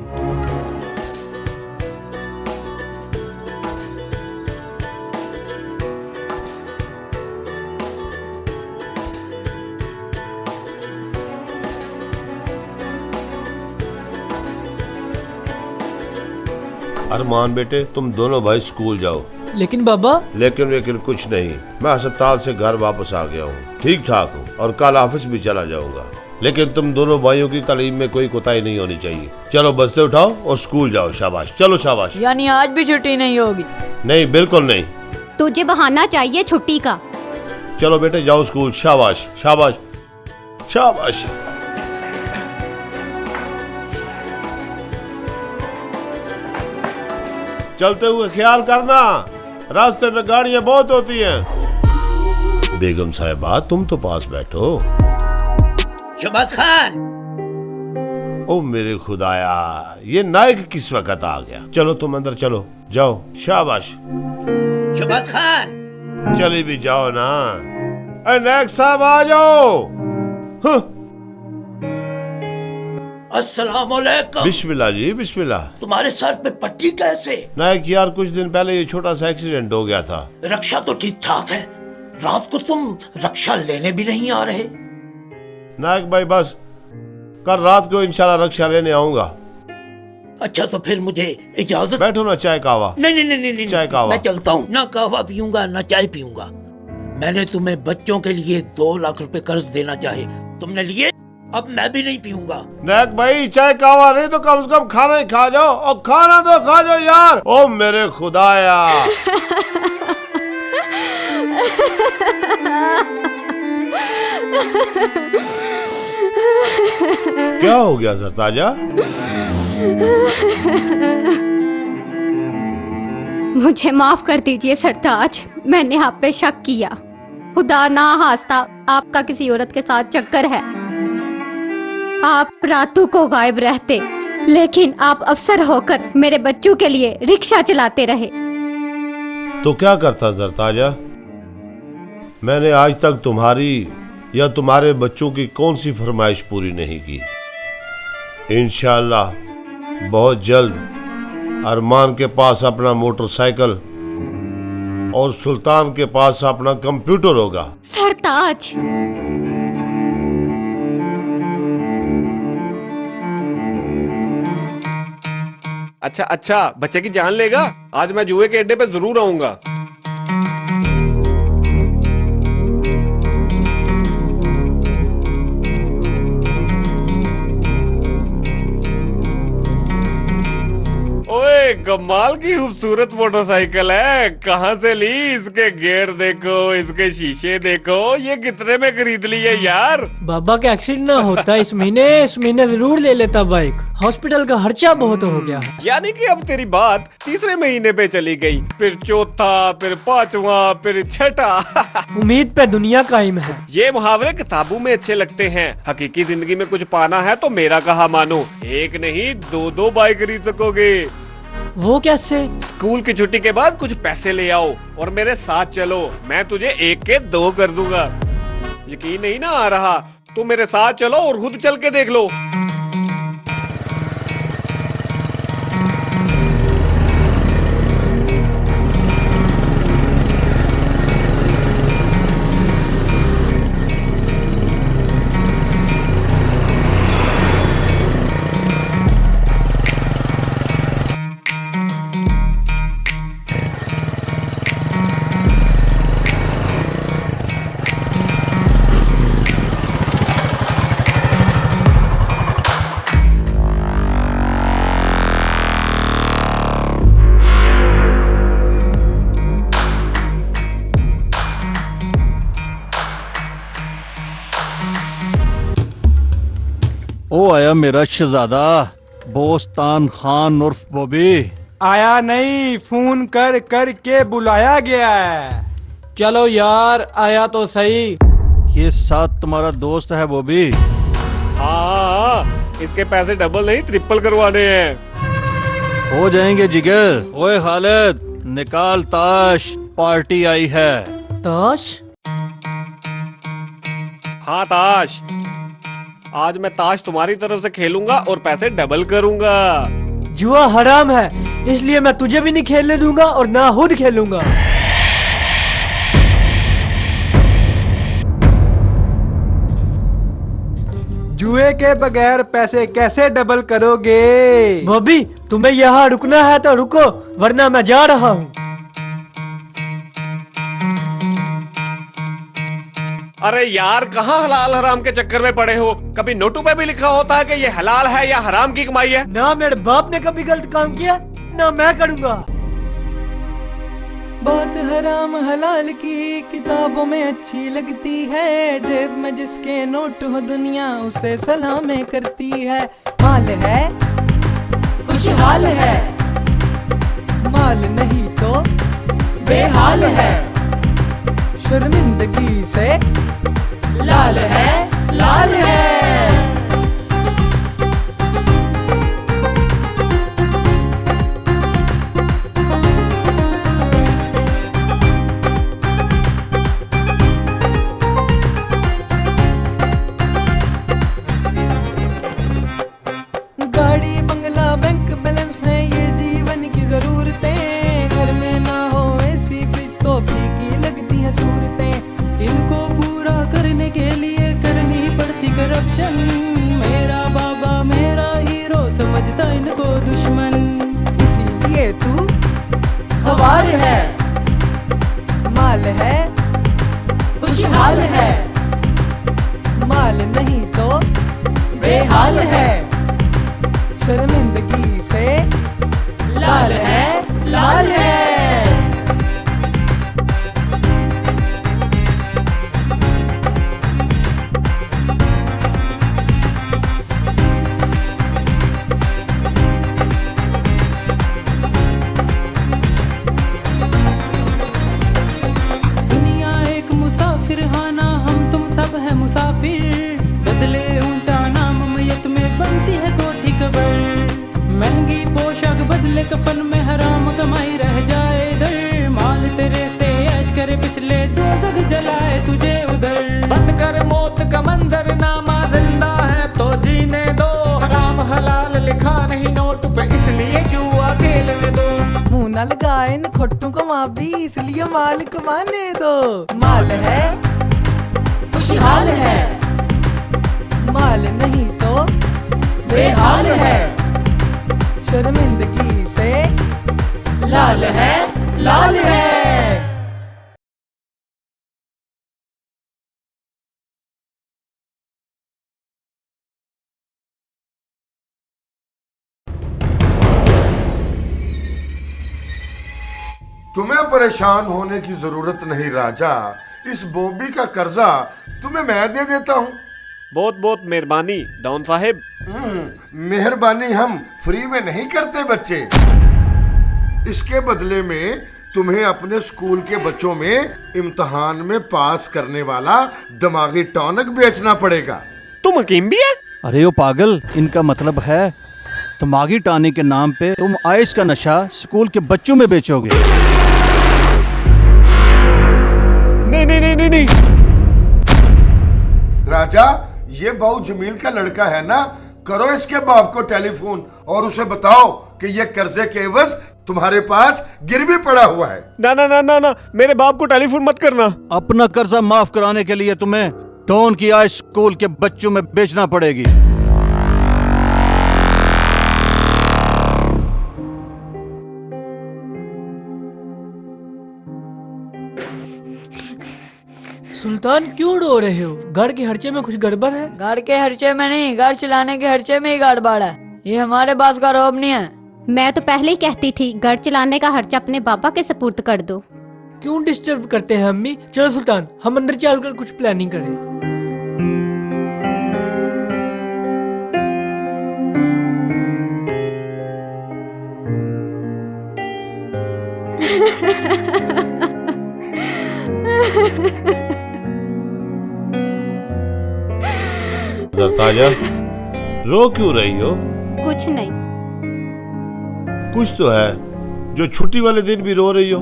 अरमान बेटे, तुम दोनों भाई स्कूल जाओ। लेकिन बाबा। लेकिन कुछ नहीं, मैं अस्पताल से घर वापस आ गया हूँ, ठीक ठाक हूँ और कल ऑफिस भी चला जाऊंगा। लेकिन तुम दोनों भाइयों की तालीम में कोई कोताही नहीं होनी चाहिए। चलो बस्ते उठाओ और स्कूल जाओ। शाबाश, चलो शाबाश। यानी आज भी छुट्टी नहीं होगी? नहीं, बिल्कुल नहीं। तुझे बहाना चाहिए छुट्टी का। चलो बेटे जाओ स्कूल। शाबाश शाबाश शाबाश। चलते हुए ख्याल करना, रास्ते में गाड़ियां बहुत होती हैं। बेगम साहिबा, तुम तो पास बैठो। शहबाज खान। ओ मेरे खुदाया, ये नायक किस वक्त आ गया। चलो तुम अंदर चलो, जाओ। शाबाश। शहबाज खान। चली भी जाओ ना। नायक साहब आ जाओ। अस्सलाम वालेकुम। बिस्मिल्लाह जी, बिस्मिल्लाह। तुम्हारे सर पे पट्टी कैसे? नायक यार, कुछ दिन पहले ये छोटा सा एक्सीडेंट हो गया था। रक्षा तो ठीक ठाक है, रात को तुम रक्षा लेने भी नहीं आ रहे। नायक भाई बस कल रात को इंशाल्लाह रक्षा लेने आऊंगा। अच्छा तो फिर मुझे इजाजत। बैठो ना, चाय कावा। नहीं, चाय कावा। मैं चलता हूँ, ना कावा पीऊंगा ना चाय पीऊंगा। मैंने तुम्हें बच्चों के लिए 2 लाख रुपए कर्ज देना चाहे, तुमने लिए, अब मैं भी नहीं पीऊंगा। नायक भाई, चाय कावा नहीं तो कम से कम खाना ही खा जाओ, और खाना तो खा जाओ यार। ओ मेरे खुदाया। क्या हो गया सरताजा? मुझे माफ कर दीजिए सरताज, मैंने आप पे शक किया। खुदा ना हास्ता आपका किसी औरत के साथ चक्कर है। आप रातों को गायब रहते, लेकिन आप अफसर होकर मेरे बच्चों के लिए रिक्शा चलाते रहे। तो क्या करता सरताजा? मैंने आज तक तुम्हारी या तुम्हारे बच्चों की कौन सी फरमाइश पूरी नहीं की। इंशाल्लाह बहुत जल्द अरमान के पास अपना मोटरसाइकिल और सुल्तान के पास अपना कंप्यूटर होगा। सरताज, अच्छा, बच्चे की जान लेगा। आज मैं जुए के अड्डे पे जरूर आऊंगा। ओए, कमाल की खूबसूरत मोटरसाइकिल है। कहाँ से ली? इसके गियर देखो, इसके शीशे देखो, ये कितने में खरीद ली है यार? बाबा का एक्सीडेंट ना होता इस महीने जरूर ले लेता बाइक। हॉस्पिटल का खर्चा बहुत हो गया। यानी कि अब तेरी बात तीसरे महीने पे चली गई, फिर चौथा, फिर 5वां, फिर 6ठा। उम्मीद पे दुनिया कायम है। ये मुहावरे किताबों में अच्छे लगते हैं, हकीकी जिंदगी में कुछ पाना है तो मेरा कहा मानो। एक नहीं 2 बाइक खरीद सकोगे। वो कैसे? स्कूल की छुट्टी के बाद कुछ पैसे ले आओ और मेरे साथ चलो, मैं तुझे 1 के 2 कर दूंगा। यकीन नहीं ना आ रहा तो मेरे साथ चलो और खुद चल के देख लो। ओ आया मेरा शहजादा बोस्तान खान उर्फ बॉबी। आया नहीं, फोन कर कर के बुलाया गया है। चलो यार, आया तो सही। ये साथ तुम्हारा दोस्त है बॉबी? हाँ, इसके पैसे डबल नहीं ट्रिपल करवाने हैं। हो जाएंगे जिगर। ओए खालिद, निकाल ताश, पार्टी आई है। ताश? हाँ ताश। आज मैं ताश तुम्हारी तरफ से खेलूंगा और पैसे डबल करूंगा। जुआ हराम है, इसलिए मैं तुझे भी नहीं खेलने दूंगा और ना खुद खेलूंगा। जुए के बगैर पैसे कैसे डबल करोगे? बॉबी तुम्हें यहाँ रुकना है तो रुको, वरना मैं जा रहा हूँ। अरे यार, कहाँ हलाल हराम के चक्कर में पड़े हो? कभी नोटों पे भी लिखा होता है कि ये हलाल है या हराम की कमाई है। ना मेरे बाप ने कभी गलत काम किया, ना मैं करूँगा। बात हराम हलाल की किताबों में अच्छी लगती है, जेब में जिसके नोट हो दुनिया उसे सलामें करती है। माल है खुशहाल है, माल नहीं तो बेहाल है, शर्मिंदगी से लाल है लाल है। गाड़ी बंगला बैंक बैलेंस है ये जीवन की जरूरतें, घर में ना हो एसी फ्रिज तो फीकी लगती है सूरतें। इनको पूरा करने के लिए करनी पड़ती करप्शन, मेरा बाबा मेरा हीरो समझता इनको दुश्मन। इसीलिए तू खवार है, माल है खुशहाल है, माल नहीं तो बेहाल है, शर्मिंदगी से लाल है लाल है। दुनिया एक मुसाफिर हाना, हम तुम सब है मुसाफिर, बदले ऊंचा नाम मैयत में बनती है कोठी कबर। महंगी पोशाक बदले कफन में हराम कमाई रह जाए इधर, माल तेरे से ऐश करे पिछले जो जग जलाए तुझे उधर। बंद कर मौत का मंजर नामा, जिंदा है तो जीने दो, हराम हलाल लिखा नहीं नोट पे इसलिए जुआ खेलने दो। मुंह न लगाए इन खोटों को माँ भी, इसलिए माल कमाने दो। माल है खुशहाल है, माल नहीं तो बेहाल है, शर्मिंदगी से लाल है लाल है। तुम्हें परेशान होने की जरूरत नहीं राजा, इस बॉबी का कर्जा तुम्हें मैं दे देता हूँ। बहुत बहुत मेहरबानी डॉन साहेब। मेहरबानी हम फ्री में नहीं करते बच्चे, इसके बदले में तुम्हें अपने स्कूल के बच्चों में इम्तिहान में पास करने वाला दिमागी टॉनिक बेचना पड़ेगा। तुम हकीम भी है? अरे ओ पागल, इनका मतलब है दिमागी टॉनिक के नाम पे तुम आइस का नशा स्कूल के बच्चों में बेचोगे। नहीं नहीं नहीं नहीं नहीं। राजा, ये बाऊ जमील का लड़का है ना, करो इसके बाप को टेलीफोन और उसे बताओ कि ये कर्जे के एवज तुम्हारे पास गिरवी पड़ा हुआ है। ना ना ना ना ना, मेरे बाप को टेलीफोन मत करना। अपना कर्जा माफ कराने के लिए तुम्हें टॉन की आइस स्कूल के बच्चों में बेचना पड़ेगी। सुल्तान क्यों रो रहे हो? घर के खर्चे में कुछ गड़बड़ है? घर के खर्चे में नहीं, घर चलाने के खर्चे में ही गड़बड़ है। ये हमारे पास का रोब नहीं है। मैं तो पहले ही कहती थी घर चलाने का खर्चा अपने पापा के सपुर्द कर दो। क्यों डिस्टर्ब करते हैं अम्मी? चलो सुल्तान, हम अंदर चलकर कुछ प्लानिंग करें। जरताजा, रो क्यों रही हो? कुछ नहीं। कुछ तो है जो छुट्टी वाले दिन भी रो रही हो।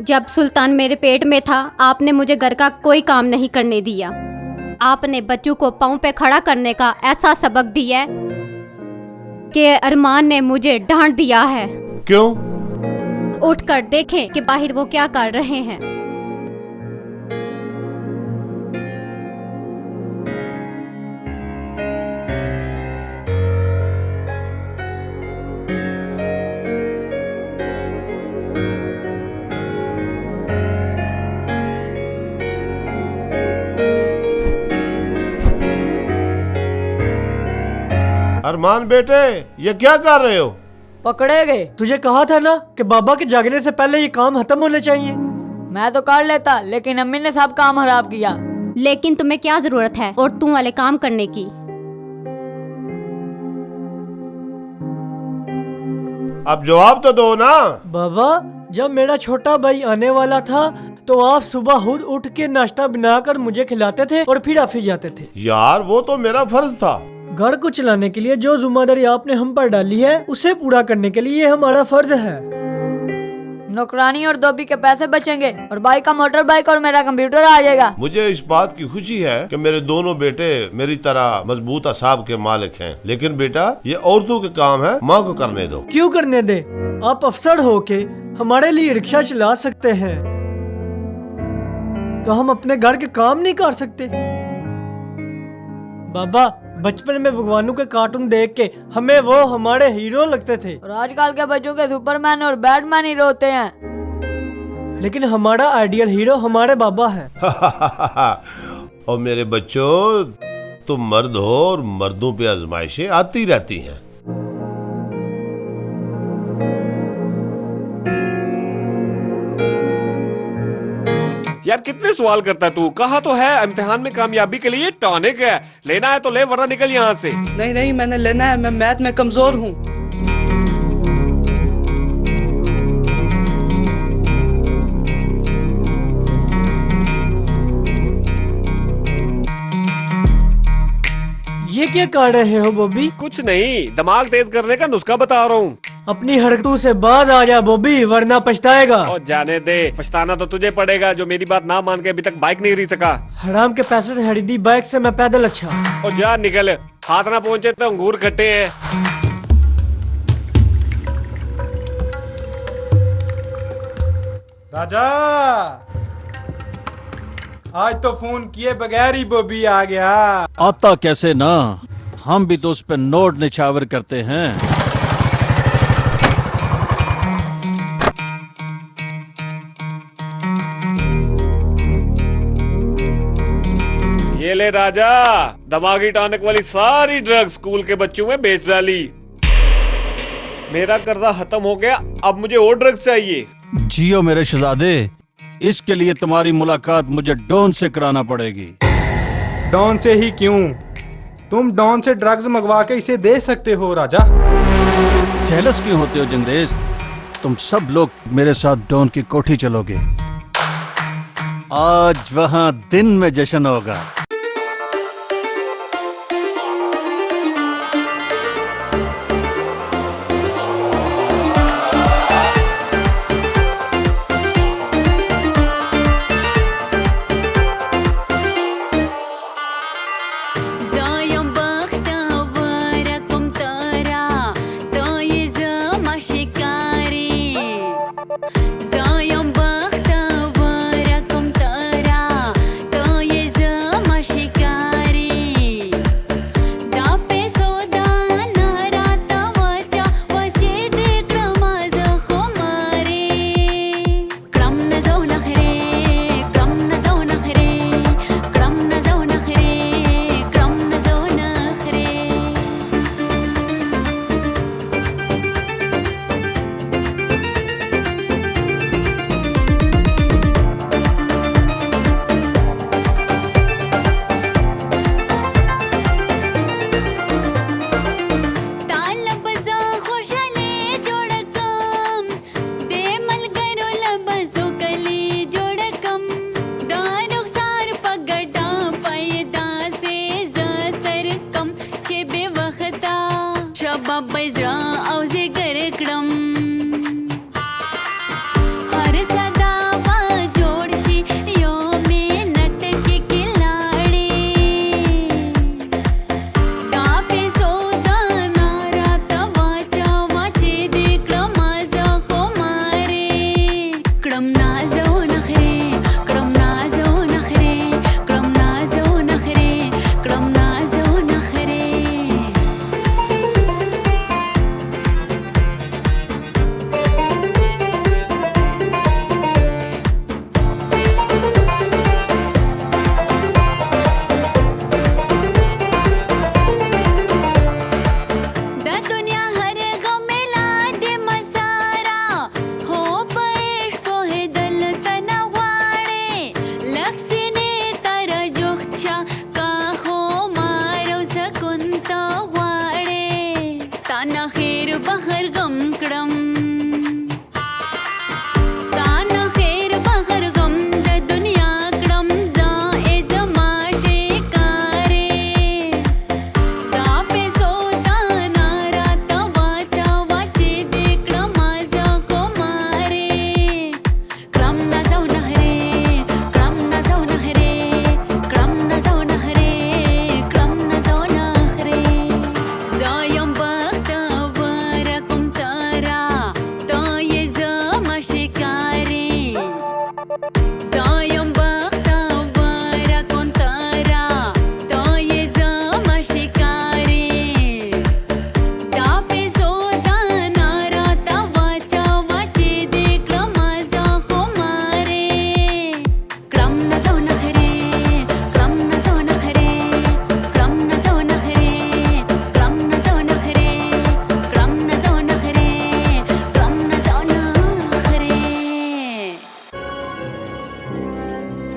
जब सुल्तान मेरे पेट में था, आपने मुझे घर का कोई काम नहीं करने दिया। आपने बच्चों को पांव पे खड़ा करने का ऐसा सबक दिया कि अरमान ने मुझे डांट दिया है। क्यों? उठकर देखें कि बाहर वो क्या कर रहे हैं। अरमान बेटे, ये क्या कर रहे हो? पकड़े गए। तुझे कहा था ना कि बाबा के जागने से पहले ये काम खत्म होने चाहिए। मैं तो कर लेता, लेकिन अम्मी ने सब काम खराब किया। लेकिन तुम्हें क्या जरूरत है और तुम वाले काम करने की? अब जवाब तो दो ना। बाबा, जब मेरा छोटा भाई आने वाला था तो आप सुबह खुद उठ के नाश्ता बनाकर मुझे खिलाते थे और फिर ऑफिस जाते थे। यार वो तो मेरा फर्ज था। घर को चलाने के लिए जो जिम्मेदारी आपने हम पर डाली है उसे पूरा करने के लिए हमारा फर्ज है। नौकरानी और धोबी के पैसे बचेंगे और भाई का मोटर बाइक और मेरा कंप्यूटर आ जाएगा। मुझे इस बात की खुशी है कि मेरे दोनों बेटे मेरी तरह मजबूत असाब के मालिक हैं, लेकिन बेटा ये औरतों के काम है, माँ को करने दो। क्यों करने दे? आप अफसर होके हमारे लिए रिक्शा चला सकते हैं तो हम अपने घर के काम नहीं कर सकते? बाबा, बचपन में भगवानों के कार्टून देख के हमें वो हमारे हीरो लगते थे और आजकल के बच्चों के सुपरमैन और बैटमैन हीरो होते हैं। लेकिन हमारा आइडियल हीरो हमारे बाबा है। और मेरे बच्चों, तुम मर्द हो और मर्दों पे आजमाइशें आती रहती हैं। यार कितने सवाल करता है तू? कहा तो है इम्तिहान में कामयाबी के लिए टॉनिक है, लेना है तो ले वरना निकल यहाँ से। नहीं नहीं, मैंने लेना है, मैं मैथ में कमजोर हूँ। ये क्या कर रहे हो बॉबी? कुछ नहीं, दिमाग तेज करने का नुस्खा बता रहा हूँ। अपनी हरकतों से बाज आ जा बॉबी, वरना पछताएगा। और जाने दे, पछताना तो तुझे पड़ेगा जो मेरी बात ना मान के अभी तक बाइक नहीं खरीद सका। हराम के पैसे से खरीदी बाइक से मैं पैदल अच्छा। और जा निकल, हाथ ना पहुँचे तो अंगूर खट्टे हैं। राजा, आज तो फोन किए बगैर ही बॉबी आ गया। आता कैसे ना, हम भी तो उस पे नोट निछावर करते हैं। ये ले राजा, दिमागी टॉनिक वाली सारी ड्रग्स स्कूल के बच्चों में बेच डाली। मेरा कर्जा खत्म हो गया, अब मुझे और ड्रग्स चाहिए। जियो मेरे शहजादे, इसके लिए तुम्हारी मुलाकात मुझे डॉन से कराना पड़ेगी। डॉन से ही क्यों? तुम डॉन से ड्रग्स मंगवा के इसे दे सकते हो राजा। जेलस क्यों होते हो जंगरेज? तुम सब लोग मेरे साथ डॉन की कोठी चलोगे। आज वहां दिन में जश्न होगा।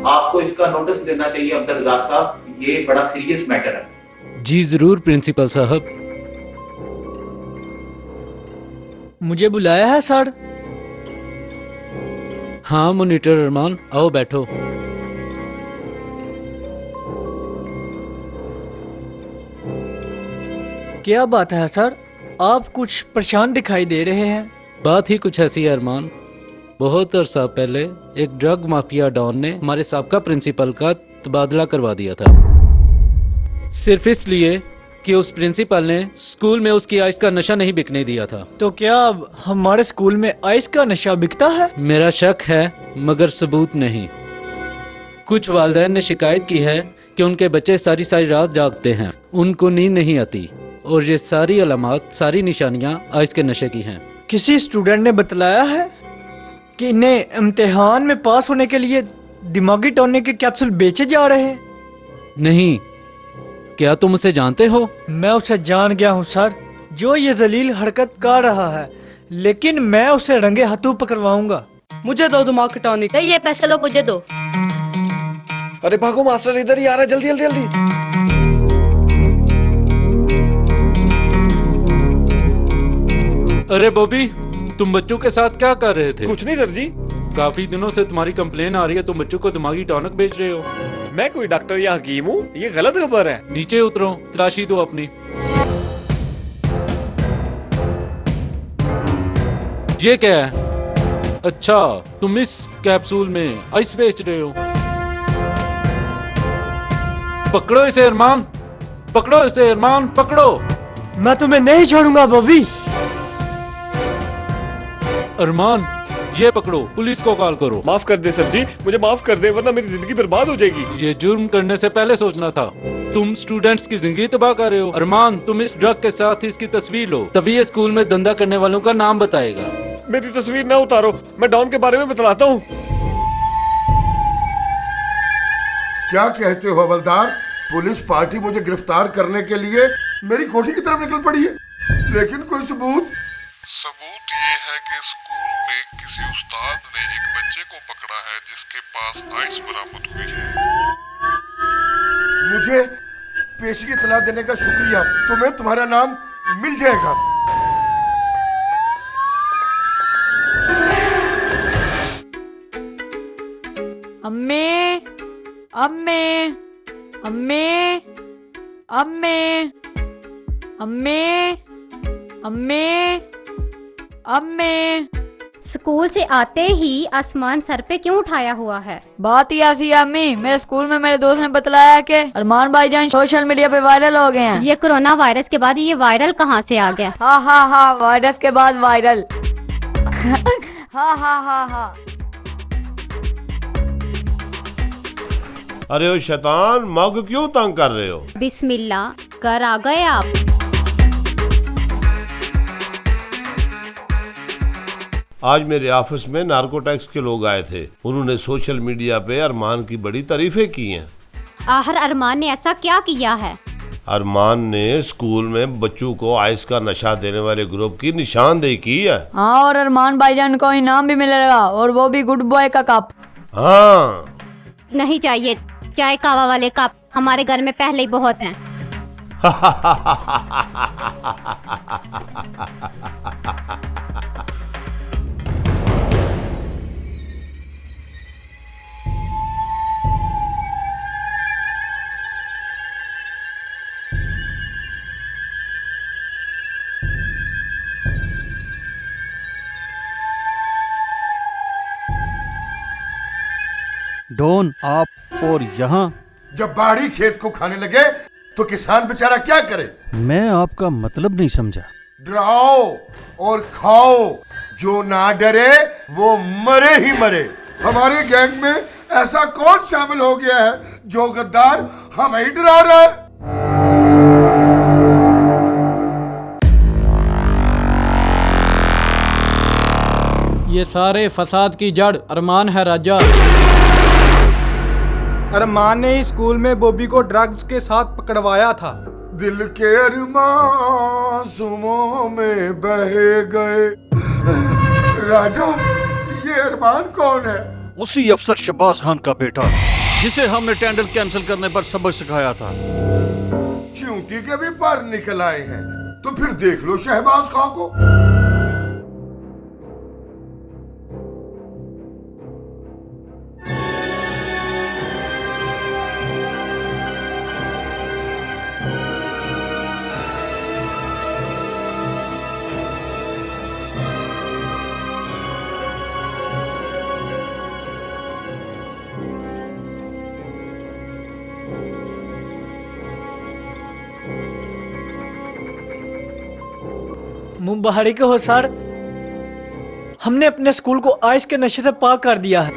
आपको इसका नोटिस देना चाहिए अब्दुल रज़ाक साहब, ये बड़ा सीरियस मैटर है। जी जरूर प्रिंसिपल साहब। मुझे बुलाया है सर? हाँ मॉनिटर अरमान, आओ बैठो। क्या बात है सर, आप कुछ परेशान दिखाई दे रहे हैं। बात ही कुछ ऐसी है अरमान, बहुत अरसा पहले एक ड्रग माफिया डॉन ने हमारे साबका प्रिंसिपल का तबादला करवा दिया था, सिर्फ इसलिए कि उस प्रिंसिपल ने स्कूल में उसकी आइस का नशा नहीं बिकने दिया था। तो क्या अब हमारे स्कूल में आइस का नशा बिकता है? मेरा शक है मगर सबूत नहीं। कुछ वालिदैन ने शिकायत की है कि उनके बच्चे सारी सारी रात जागते हैं, उनको नींद नहीं आती, और ये सारी अलामात, सारी निशानियां आइस के नशे की हैं। किसी स्टूडेंट ने बतलाया है कि इन्हें इम्तिहान में पास होने के लिए दिमागी टॉनिक के कैप्सूल बेचे जा रहे हैं। नहीं, क्या तुम उसे जानते हो? मैं उसे जान गया हूँ सर, जो ये जलील हरकत कर रहा है, लेकिन मैं उसे रंगे हाथों पकड़वाऊंगा। मुझे दो दिमाग की टॉनिक। ये पैसे लो, मुझे दो। अरे भागो, मास्टर इधर ही आ रहा है, जल्दी जल्दी जल्दी। अरे बॉबी, तुम बच्चों के साथ क्या कर रहे थे? कुछ नहीं सर जी। काफी दिनों से तुम्हारी कंप्लेन आ रही है, तुम बच्चों को दिमागी टॉनिक बेच रहे हो। मैं कोई डॉक्टर या हकीम हूँ? ये गलत खबर है। नीचे उतरो, तलाशी दो अपनी। ये क्या है? अच्छा, तुम इस कैप्सूल में आइस बेच रहे हो। पकड़ो इसे अरमान, पकड़ो इसे अरमान, पकड़ो। मैं तुम्हें नहीं छोड़ूंगा बॉबी। अरमान, ये पकड़ो, पुलिस को कॉल करो। माफ कर दे सर जी, मुझे माफ कर दे, वरना मेरी जिंदगी बर्बाद हो जाएगी। ये जुर्म करने से पहले सोचना था। तुम स्टूडेंट्स की जिंदगी तबाह कर रहे हो। अरमान, तुम इस ड्रग के साथ ही इसकी तस्वीर लो, तभी ये स्कूल में धंधा करने वालों का नाम बताएगा। मेरी तस्वीर ना उतारो, मैं डॉन के बारे में बतलाता हूँ। क्या कहते हो हवलदार? पुलिस पार्टी मुझे गिरफ्तार करने के लिए मेरी कोठी की तरफ निकल पड़ी है, लेकिन कोई सबूत? सबूत ये है कि स्कूल में किसी उस्ताद ने एक बच्चे को पकड़ा है जिसके पास आइस बरामद हुई है। मुझे पेशी की इत्तला देने का शुक्रिया, तुम्हें तुम्हारा नाम मिल जाएगा। अम्मी, अम्मी, अम्मी, अम्मी, अम्मी, अम्मी, अम्मी। स्कूल से आते ही आसमान सर पे क्यों उठाया हुआ है? बात ही ऐसी है अम्मी, मेरे स्कूल में मेरे दोस्त ने बतलाया कि अरमान भाईजान सोशल मीडिया पे वायरल हो गए हैं। ये कोरोना वायरस के बाद ये वायरल कहाँ से आ गया? हाँ हाँ हाँ, वायरस के बाद वायरल। हाँ हाँ हाँ हाँ। अरे ओ शैतान, मग क्यों तंग कर रहे हो? बिस्मिल्लाह कर आ गए आप। आज मेरे ऑफिस में नार्कोटिक्स के लोग आए थे, उन्होंने सोशल मीडिया पे अरमान की बड़ी तारीफें की हैं। आखिर अरमान ने ऐसा क्या किया है? अरमान ने स्कूल में बच्चों को आइस का नशा देने वाले ग्रुप की निशानदेही की है। हाँ, और अरमान भाईजान को इनाम भी मिलेगा, और वो भी गुड बॉय का कप। हाँ, नहीं चाहिए चाय कावा वाले कप, हमारे घर में पहले ही बहुत हैं। डॉन, आप और यहाँ? जब बाड़ी खेत को खाने लगे तो किसान बेचारा क्या करे? मैं आपका मतलब नहीं समझा। डराओ और खाओ, जो ना डरे वो मरे ही मरे। हमारे गैंग में ऐसा कौन शामिल हो गया है जो गद्दार हमें ही डरा रहा है? ये सारे फसाद की जड़ अरमान है राजा। अरमान ने ही स्कूल में बॉबी को ड्रग्स के साथ पकड़वाया था। दिल के अरमान सुमों में बहे गए। राजा, ये अरमान कौन है? उसी अफसर शहबाज खान का बेटा जिसे हमने टेंडर कैंसिल करने पर सबक सिखाया था। चूंटी के भी पर निकल आए हैं, तो फिर देख लो शहबाज खान को। मुबारक हो सर, हमने अपने स्कूल को आइस के नशे से पाक कर दिया है।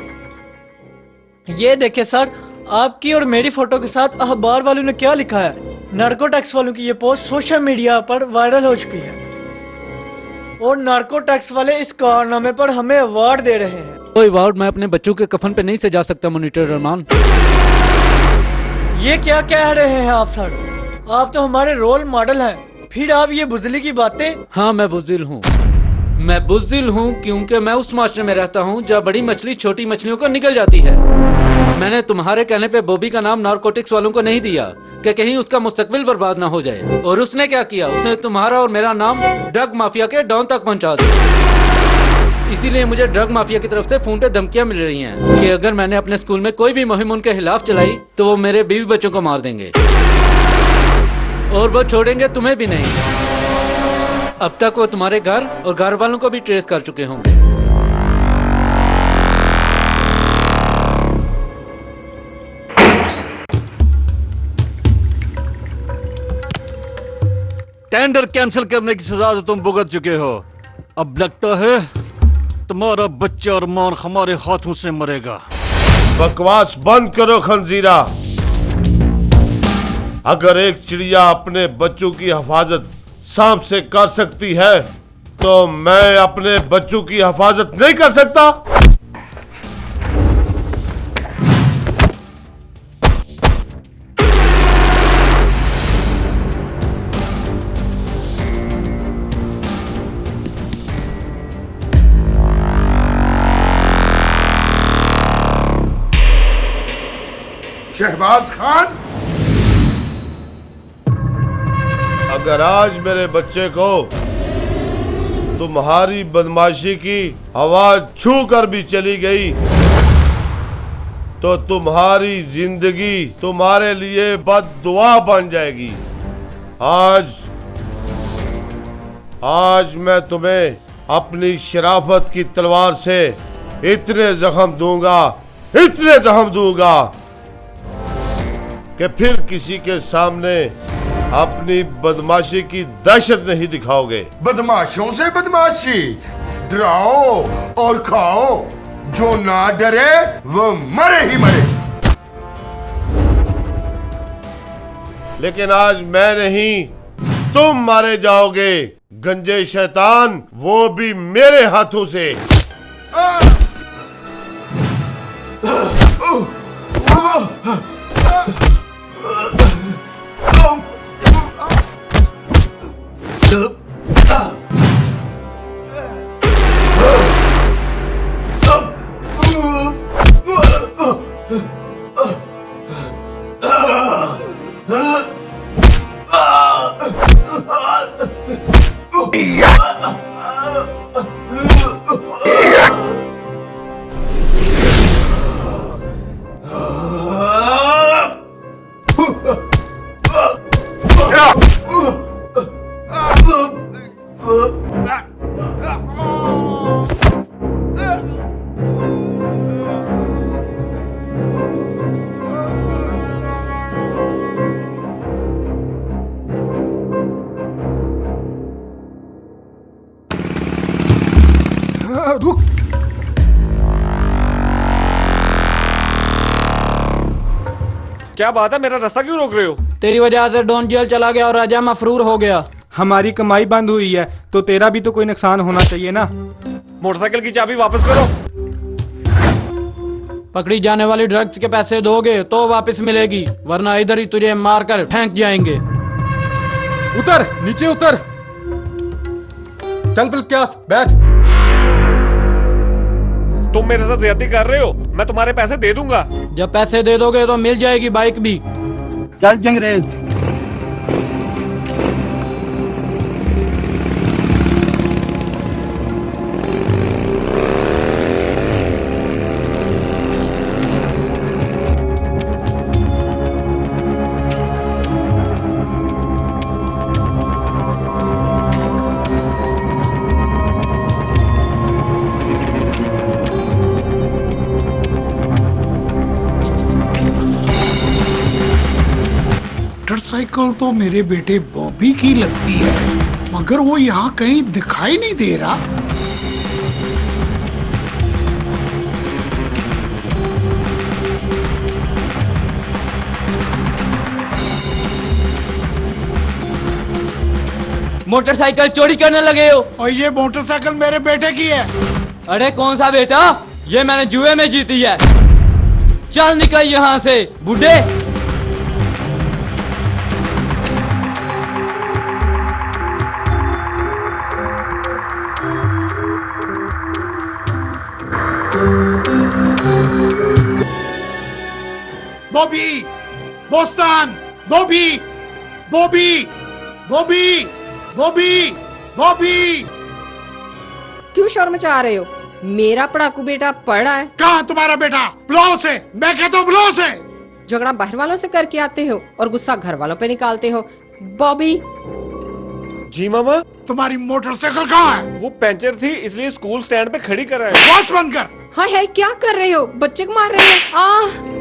ये देखे सर, आपकी और मेरी फोटो के साथ अखबार वालों ने क्या लिखा है। नार्को टैक्स वालों की ये पोस्ट सोशल मीडिया पर वायरल हो चुकी है और नार्को टैक्स वाले इस कारनामे पर हमें अवार्ड दे रहे हैं। कोई अवार्ड मैं अपने बच्चों के कफन पे नहीं सजा सकता मॉनिटर अरमान। ये क्या कह रहे हैं आप सर? आप तो हमारे रोल मॉडल हैं, फिर आप ये बुज़दिली की बातें। हाँ, मैं बुज़दिल हूँ। मैं बुज़दिल हूँ क्योंकि मैं उस माशरे में रहता हूँ जहाँ बड़ी मछली छोटी मछलियों को निकल जाती है। मैंने तुम्हारे कहने पे बॉबी का नाम नारकोटिक्स वालों को नहीं दिया कि कहीं उसका मुस्तकबिल बर्बाद ना हो जाए। और उसने क्या किया, उसने तुम्हारा और मेरा नाम ड्रग माफिया के डॉन तक पहुँचा दिया। इसीलिए मुझे ड्रग माफिया की तरफ से फोन पे धमकियां मिल रही हैं कि अगर मैंने अपने स्कूल में कोई भी मुहिम उनके खिलाफ चलाई तो वो मेरे बीवी बच्चों को मार देंगे और वो छोड़ेंगे तुम्हें भी नहीं। अब तक वो तुम्हारे घर और घर वालों को भी ट्रेस कर चुके होंगे। टेंडर कैंसिल करने की सजा तो तुम भुगत चुके हो। अब लगता है तुम्हारा बच्चा अरमान हमारे हाथों से मरेगा। बकवास बंद करो खंजीरा। अगर एक चिड़िया अपने बच्चों की हिफाजत सांप से कर सकती है तो मैं अपने बच्चों की हिफाजत नहीं कर सकता? शहबाज खान, अगर आज मेरे बच्चे को तुम्हारी बदमाशी की आवाज छू कर भी चली गई तो तुम्हारी जिंदगी तुम्हारे लिए बद्दुआ बन जाएगी। आज मैं तुम्हें अपनी शराफत की तलवार से इतने जख्म दूंगा कि फिर किसी के सामने अपनी बदमाशी की दहशत नहीं दिखाओगे। बदमाशों से बदमाशी, डराओ और खाओ। जो ना डरे वो मरे ही मरे। लेकिन आज मैं नहीं, तुम मारे जाओगे गंजे शैतान, वो भी मेरे हाथों से। क्या बात है, मेरा रास्ता क्यों रोक रहे हो? तेरी वजह से डॉन जेल चला गया और राजा मफरूर हो गया। हमारी कमाई बंद हुई है तो तेरा भी तो कोई नुकसान होना चाहिए ना। मोटरसाइकिल की चाबी वापस करो। पकड़ी जाने वाली ड्रग्स के पैसे दोगे तो वापस मिलेगी, वरना इधर ही तुझे मारकर फेंक जाएंगे। उतर, नीचे उतर। चल बिल्कियास, बैठ। तुम मेरे साथ ज्यादती कर रहे हो, मैं तुम्हारे पैसे दे दूंगा। जब पैसे दे दोगे तो मिल जाएगी बाइक भी। चल जंगरेज। मोटरसाइकिल तो मेरे बेटे बॉबी की लगती है, मगर वो यहाँ कहीं दिखाई नहीं दे रहा। मोटरसाइकिल चोरी करने लगे हो? और ये मोटरसाइकिल मेरे बेटे की है। अरे कौन सा बेटा? ये मैंने जुए में जीती है। चल निकल यहाँ से बूढ़े। बॉबी, बोस्टन, बॉबी, बॉबी, बॉबी, बॉबी, बॉबी। क्यों शोर मचा रहे हो? मेरा पढ़ाकू बेटा पढ़ रहा है। कहाँ तुम्हारा बेटा? बुलाओ से, मैं कहता हूँ बुलाओ से। झगड़ा बाहर वालों से करके आते हो और गुस्सा घर वालों पे निकालते हो। बॉबी। जी मामा। तुम्हारी मोटरसाइकिल कहाँ है? वो पंचर थी, इसलिए स्कूल स्टैंड पे खड़ी कर रहा है। बस बंद कर। हाय हाय, क्या कर रहे हो? बच्चे को मार रहे हो।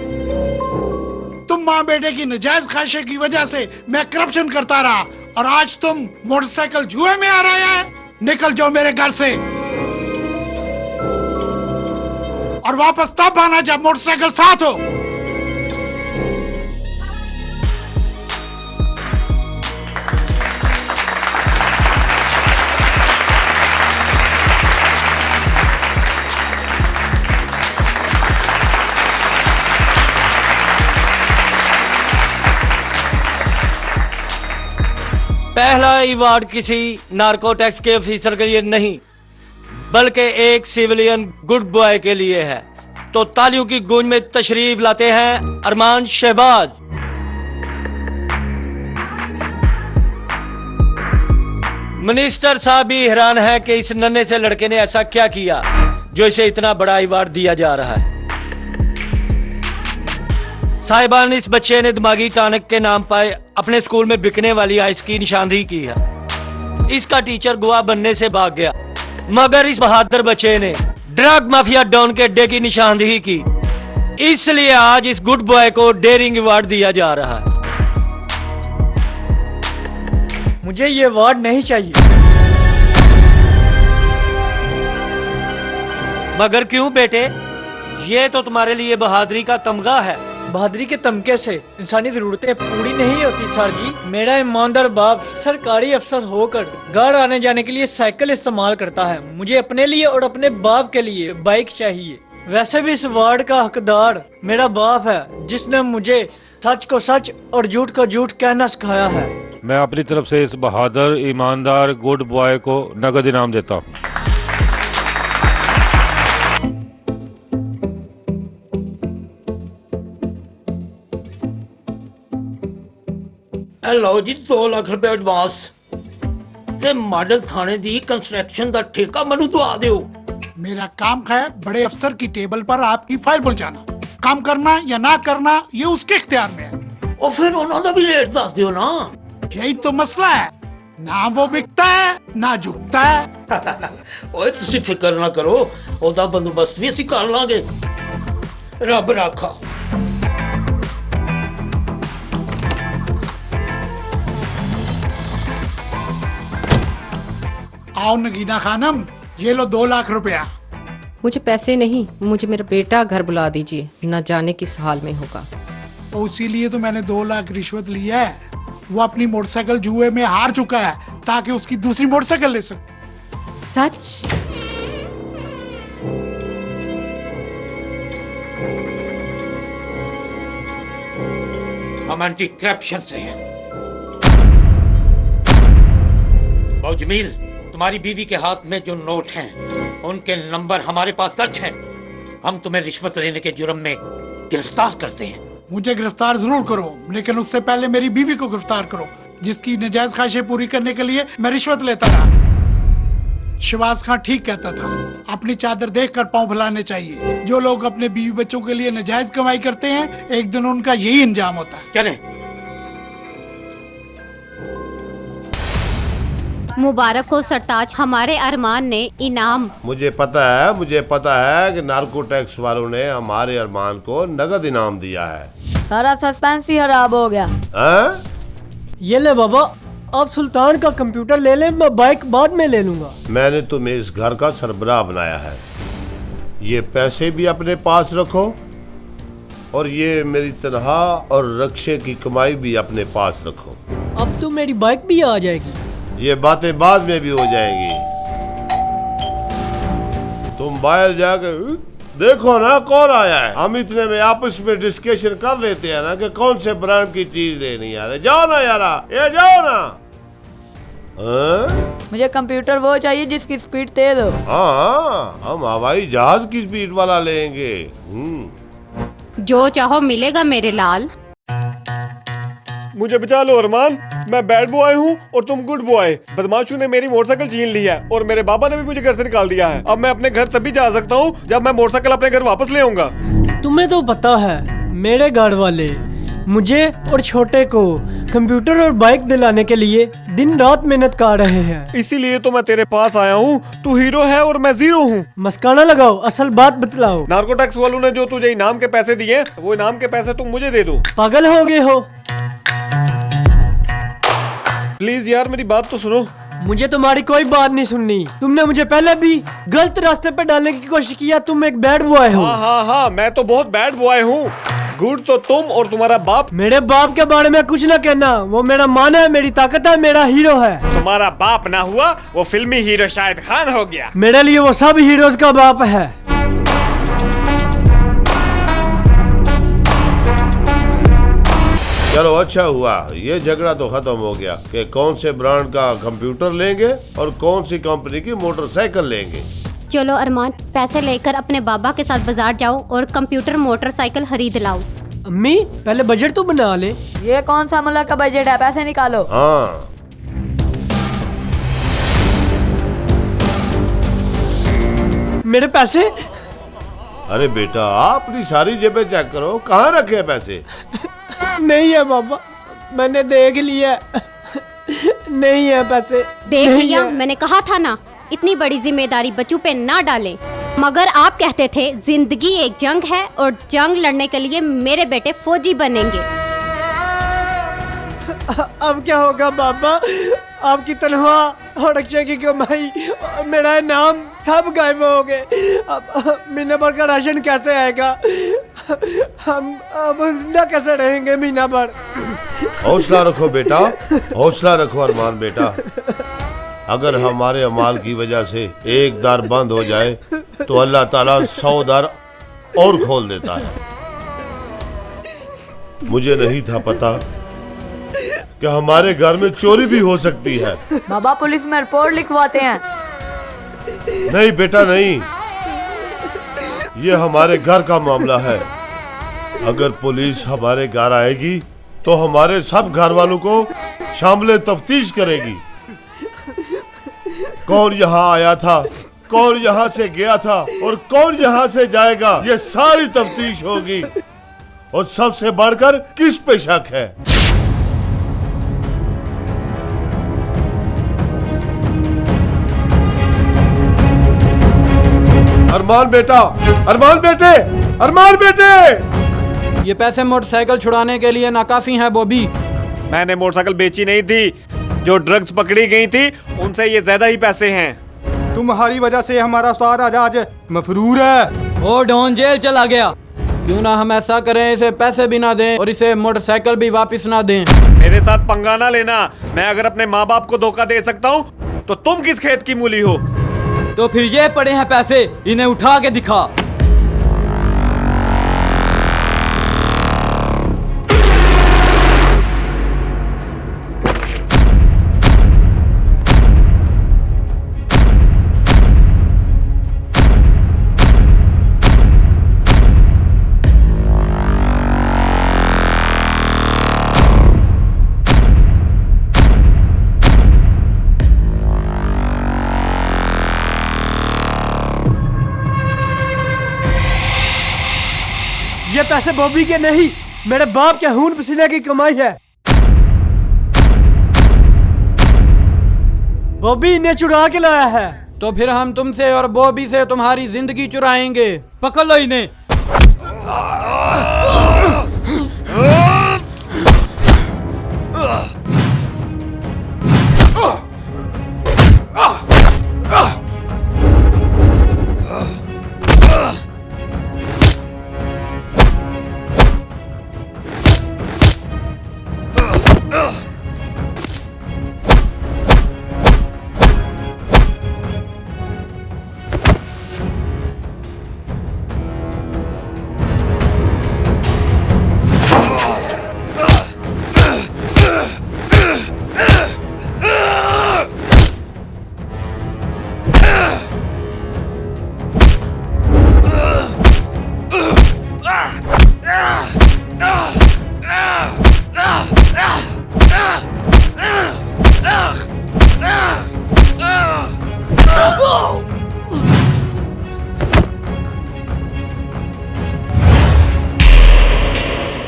तुम माँ बेटे की नाजायज ख्वाहिशों की वजह से मैं करप्शन करता रहा और आज तुम मोटरसाइकिल जुए में आ रहे हैं। निकल जाओ मेरे घर से और वापस तब आना जब मोटरसाइकिल साथ हो। पहला अवार्ड किसी नार्कोटिक्स के ऑफिसर के लिए नहीं, बल्कि एक सिविलियन गुड बॉय के लिए है। तो तालियों की गूंज में तशरीफ लाते हैं अरमान शहबाज। मिनिस्टर साहब भी हैरान है कि इस नन्हे से लड़के ने ऐसा क्या किया जो इसे इतना बड़ा अवार्ड दिया जा रहा है। साहिबान, इस बच्चे ने दिमागी टानिक के नाम पर अपने स्कूल में बिकने वाली आइस की निशानदेही की है। इसका टीचर गवाह बनने से भाग गया, मगर इस बहादुर बच्चे ने ड्रग माफिया डॉन के अड्डे की निशानदेही की। इसलिए आज इस गुड बॉय को डेयरिंग अवार्ड दिया जा रहा है। मुझे ये अवार्ड नहीं चाहिए। मगर क्यों बेटे? ये तो तुम्हारे लिए बहादुरी का तमगा है। बहादुरी के तमके से इंसानी जरूरतें पूरी नहीं होती सर जी। मेरा ईमानदार बाप सरकारी अफसर होकर घर आने जाने के लिए साइकिल इस्तेमाल करता है। मुझे अपने लिए और अपने बाप के लिए बाइक चाहिए। वैसे भी इस अवार्ड का हकदार मेरा बाप है, जिसने मुझे सच को सच और झूठ को झूठ कहना सिखाया है। मैं अपनी तरफ से इस बहादुर ईमानदार गुड बॉय को नगद इनाम देता हूँ। लो जी 2 लाख रुपए एडवांस ते मॉडल थाने दी कंस्ट्रक्शन दा ठेका मैनू दवा दियो। मेरा काम है बड़े अफसर की टेबल पर आपकी फाइल पहुंचाना। काम करना या ना करना ये उसके इख्तियार में है। और फिर उन्होंने भी रेट दस दियो ना। यही तो मसला है, ना वो बिकता है ना झुकता है। ओए तुसी फिक्र ना करो, ओदा बंदोबस्त भी असी कर लांगे। रब राखा। आओ नगीना खानम, ये लो 2 लाख रुपया। मुझे पैसे नहीं, मुझे मेरा बेटा घर बुला दीजिए, न जाने किस हाल में होगा। और इसीलिए तो मैंने 2 लाख रिश्वत ली है। वो अपनी मोटरसाइकिल जुए में हार चुका है ताकि उसकी दूसरी मोटरसाइकिल ले सके। सच? हम एंटी करप्शन से हैं। बहु जमील, तुम्हारी बीवी के हाथ में जो नोट हैं उनके नंबर हमारे पास दर्ज हैं। हम तुम्हें रिश्वत लेने के जुर्म में गिरफ्तार करते हैं। मुझे गिरफ्तार जरूर करो, लेकिन उससे पहले मेरी बीवी को गिरफ्तार करो, जिसकी नजायज ख्वाहिशें पूरी करने के लिए मैं रिश्वत लेता रहा। शिवाज खान ठीक कहता था, अपनी चादर देखकर पांव फैलाने चाहिए। जो लोग अपने बीवी बच्चों के लिए नजायज कमाई करते हैं, एक दिन उनका यही अंजाम होता है। चलें। मुबारक हो सरताज, हमारे अरमान ने इनाम। मुझे पता है कि नार्को टैक्स वालों ने हमारे अरमान को नगद इनाम दिया है। सारा सस्पेंस ही खराब हो गया। ये ले बाबा, आप सुल्तान का कंप्यूटर ले लें, मैं बाइक बाद में ले लूंगा। मैंने तुम्हें इस घर का सरबराह बनाया है। ये पैसे भी अपने पास रखो और ये मेरी तनख्वाह और रक्षे की कमाई भी अपने पास रखो। अब तो मेरी बाइक भी आ जाएगी। ये बातें बाद में भी हो जाएंगी। तुम बाहर जाकर देखो ना कौन आया है। हम इतने में आपस में डिस्कशन कर लेते हैं ना कि कौन से ब्रांड की चीज लेनी है। जाओ ना यारा, ये जाओ ना। मुझे कंप्यूटर वो चाहिए जिसकी स्पीड तेज हो। हाँ, हम हवाई जहाज की स्पीड वाला लेंगे। जो चाहो मिलेगा मेरे लाल। मुझे बचा लो अरमान, मैं बैड बॉय हूँ और तुम गुड बॉय। बदमाशों ने मेरी मोटरसाइकिल छीन ली है और मेरे बाबा ने भी मुझे घर से निकाल दिया है। अब मैं अपने घर तभी जा सकता हूँ जब मैं मोटरसाइकिल अपने घर वापस ले आऊंगा। तुम्हें तो पता है, मेरे घर वाले मुझे और छोटे को कंप्यूटर और बाइक दिलाने के लिए दिन रात मेहनत कर रहे हैं। इसीलिए तो मैं तेरे पास आया हूँ। तू हीरो है और मैं जीरो हूँ। मस्काना लगाओ, असल बात बतलाओ। नार्को टैक्स वालों ने जो तुझे इनाम के पैसे दिए, वो इनाम के पैसे तुम मुझे दे दो। पागल हो गए हो? प्लीज यार मेरी बात तो सुनो। मुझे तुम्हारी कोई बात नहीं सुननी। तुमने मुझे पहले भी गलत रास्ते पे डालने की कोशिश किया। तुम एक बैड बॉय हो। हाँ, मैं तो बहुत बैड बॉय हूँ। गुड तो तुम और तुम्हारा बाप। मेरे बाप के बारे में कुछ ना कहना। वो मेरा मान है, मेरी ताकत है, मेरा हीरो है। तुम्हारा बाप ना हुआ, वो फिल्मी हीरो शाहिद खान हो गया। मेरे लिए वो सब हीरोज का बाप है। चलो अच्छा हुआ, ये झगड़ा तो खत्म हो गया कि कौन से ब्रांड का कंप्यूटर लेंगे और कौन सी कंपनी की मोटरसाइकिल लेंगे। चलो अरमान, पैसे लेकर अपने बाबा के साथ बाजार जाओ और कंप्यूटर मोटरसाइकिल खरीद लाओ। अम्मी, पहले बजट तो बना ले। ये कौन सा मुल्क का बजट है? पैसे निकालो। हाँ, मेरे पैसे? अरे बेटा, अपनी सारी जेबें चेक करो, कहाँ रखे हैं पैसे? नहीं है बाबा, मैंने देख लिया। नहीं है पैसे। देख लिया? मैंने कहा था ना, इतनी बड़ी जिम्मेदारी बच्चों पे ना डालें। मगर आप कहते थे जिंदगी एक जंग है और जंग लड़ने के लिए मेरे बेटे फौजी बनेंगे। अब क्या होगा बाबा? आपकी तनख्वाह और रक्षा की कमाई, मेरा इनाम सब गायब हो गए। अब महीने भर का राशन कैसे आएगा? हम जिंदा कैसे रहेंगे महीना भर? हौसला रखो बेटा, हौसला रखो अरमान बेटा। अगर हमारे अमाल की वजह से एक दर बंद हो जाए तो अल्लाह ताला 100 दर और खोल देता है। मुझे नहीं था पता कि हमारे घर में चोरी भी हो सकती है। बाबा, पुलिस में रिपोर्ट लिखवाते हैं। नहीं बेटा नहीं, ये हमारे घर का मामला है। अगर पुलिस हमारे घर आएगी तो हमारे सब घर वालों को शामिल तफ्तीश करेगी। कौन यहाँ आया था, कौन यहाँ से गया था और कौन यहाँ से जाएगा, ये सारी तफ्तीश होगी। और सबसे बढ़कर किस पे शक है? अरमान बेटा, अरमान बेटे, अरमान बेटे। ये पैसे मोटरसाइकिल छुड़ाने के लिए नाकाफी हैं बॉबी। मैंने मोटरसाइकिल बेची नहीं थी। जो ड्रग्स पकड़ी गई थी उनसे ये ज्यादा ही पैसे हैं। तुम्हारी वजह से हमारा उस्ताद आज मफरूर है। ओ डॉन जेल चला गया क्यों ना हम ऐसा करें, इसे पैसे भी ना दें और इसे मोटरसाइकिल भी वापस ना दें। मेरे साथ पंगा ना लेना। मैं अगर अपने माँ बाप को धोखा दे सकता हूँ तो तुम किस खेत की मूली हो? तो फिर ये पड़े हैं पैसे, इन्हें उठा के दिखा। ये पैसे बॉबी के नहीं, मेरे बाप के खून पसीने की कमाई है। बॉबी इन्हें चुरा के लाया है। तो फिर हम तुमसे और बॉबी से तुम्हारी जिंदगी चुराएंगे। पकड़ लो इन्हें।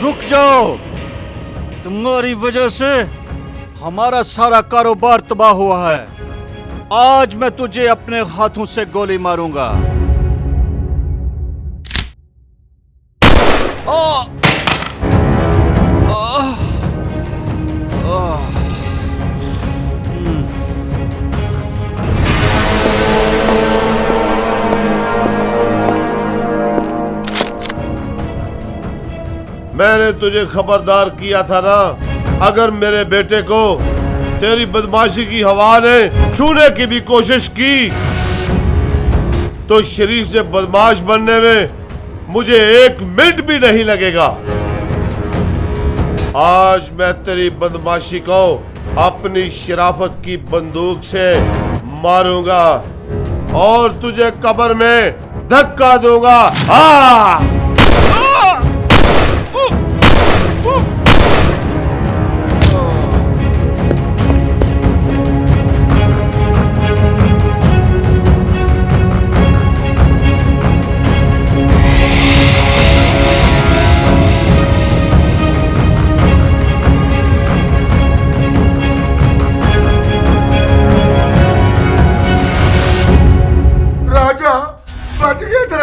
रुक जाओ, तुम्हारी वजह से हमारा सारा कारोबार तबाह हुआ है। आज मैं तुझे अपने हाथों से गोली मारूंगा। मैंने तुझे खबरदार किया था ना, अगर मेरे बेटे को तेरी बदमाशी की हवा ने छूने की भी कोशिश की तो शरीफ से बदमाश बनने में मुझे 1 मिनट भी नहीं लगेगा। आज मैं तेरी बदमाशी को अपनी शराफत की बंदूक से मारूंगा और तुझे कब्र में धक्का दूंगा। हाँ!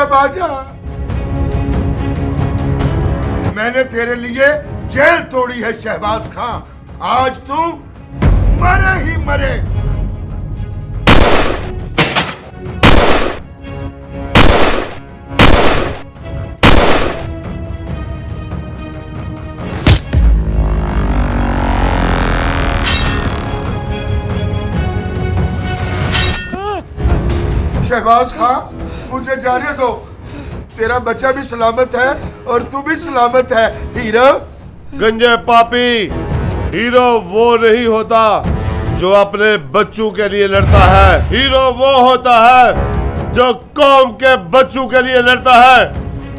राजा, मैंने तेरे लिए जेल तोड़ी है शहबाज खां। आज तू मरे ही मरे। शहबाज खां, मुझे जाने दो। तेरा बच्चा भी सलामत है और तू भी सलामत है। हीरो गंजे पापी, हीरो वो नहीं होता जो अपने बच्चों के लिए लड़ता है। हीरो वो होता है जो कौम के बच्चों के लिए लड़ता है,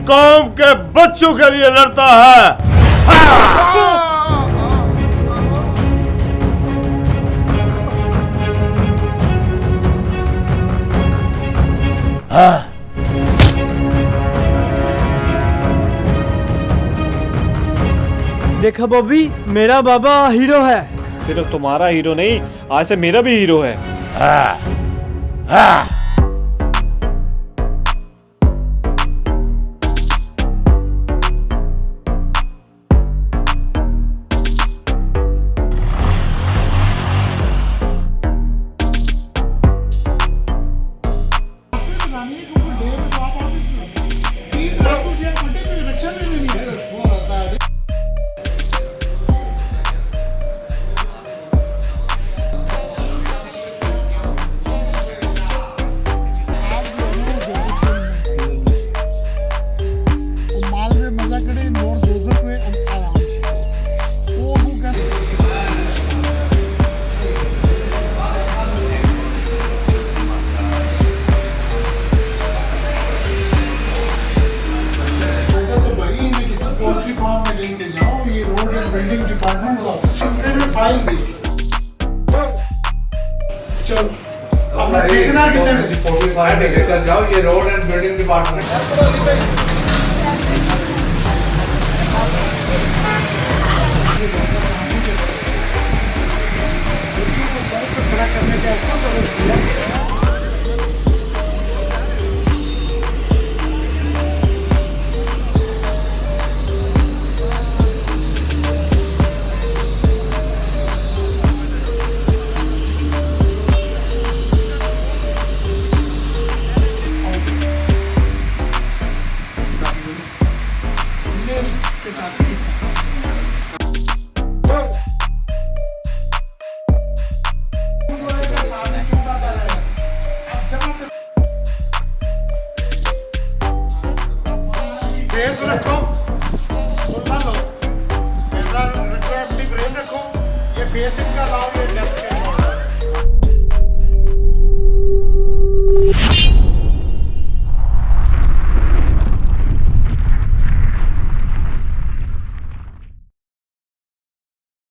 कौम के बच्चों के लिए लड़ता है। देखा बॉबी, मेरा बाबा हीरो है। सिर्फ तुम्हारा हीरो नहीं, आज से मेरा भी हीरो है। लेके जाओ, ये रोड एंड बिल्डिंग डिपार्टमेंट का ऑफिस है, में फाइल गई थी। चलो अब देखना कितने लेकर जाओ, ये रोड एंड बिल्डिंग डिपार्टमेंट। खड़ा करने का ऐसा सबक दिया। फेस रखो, सुनना लो, कैमरा रखो, अपनी फ्रेम रखो, ये फेस इनका लाओ, ये लेफ्ट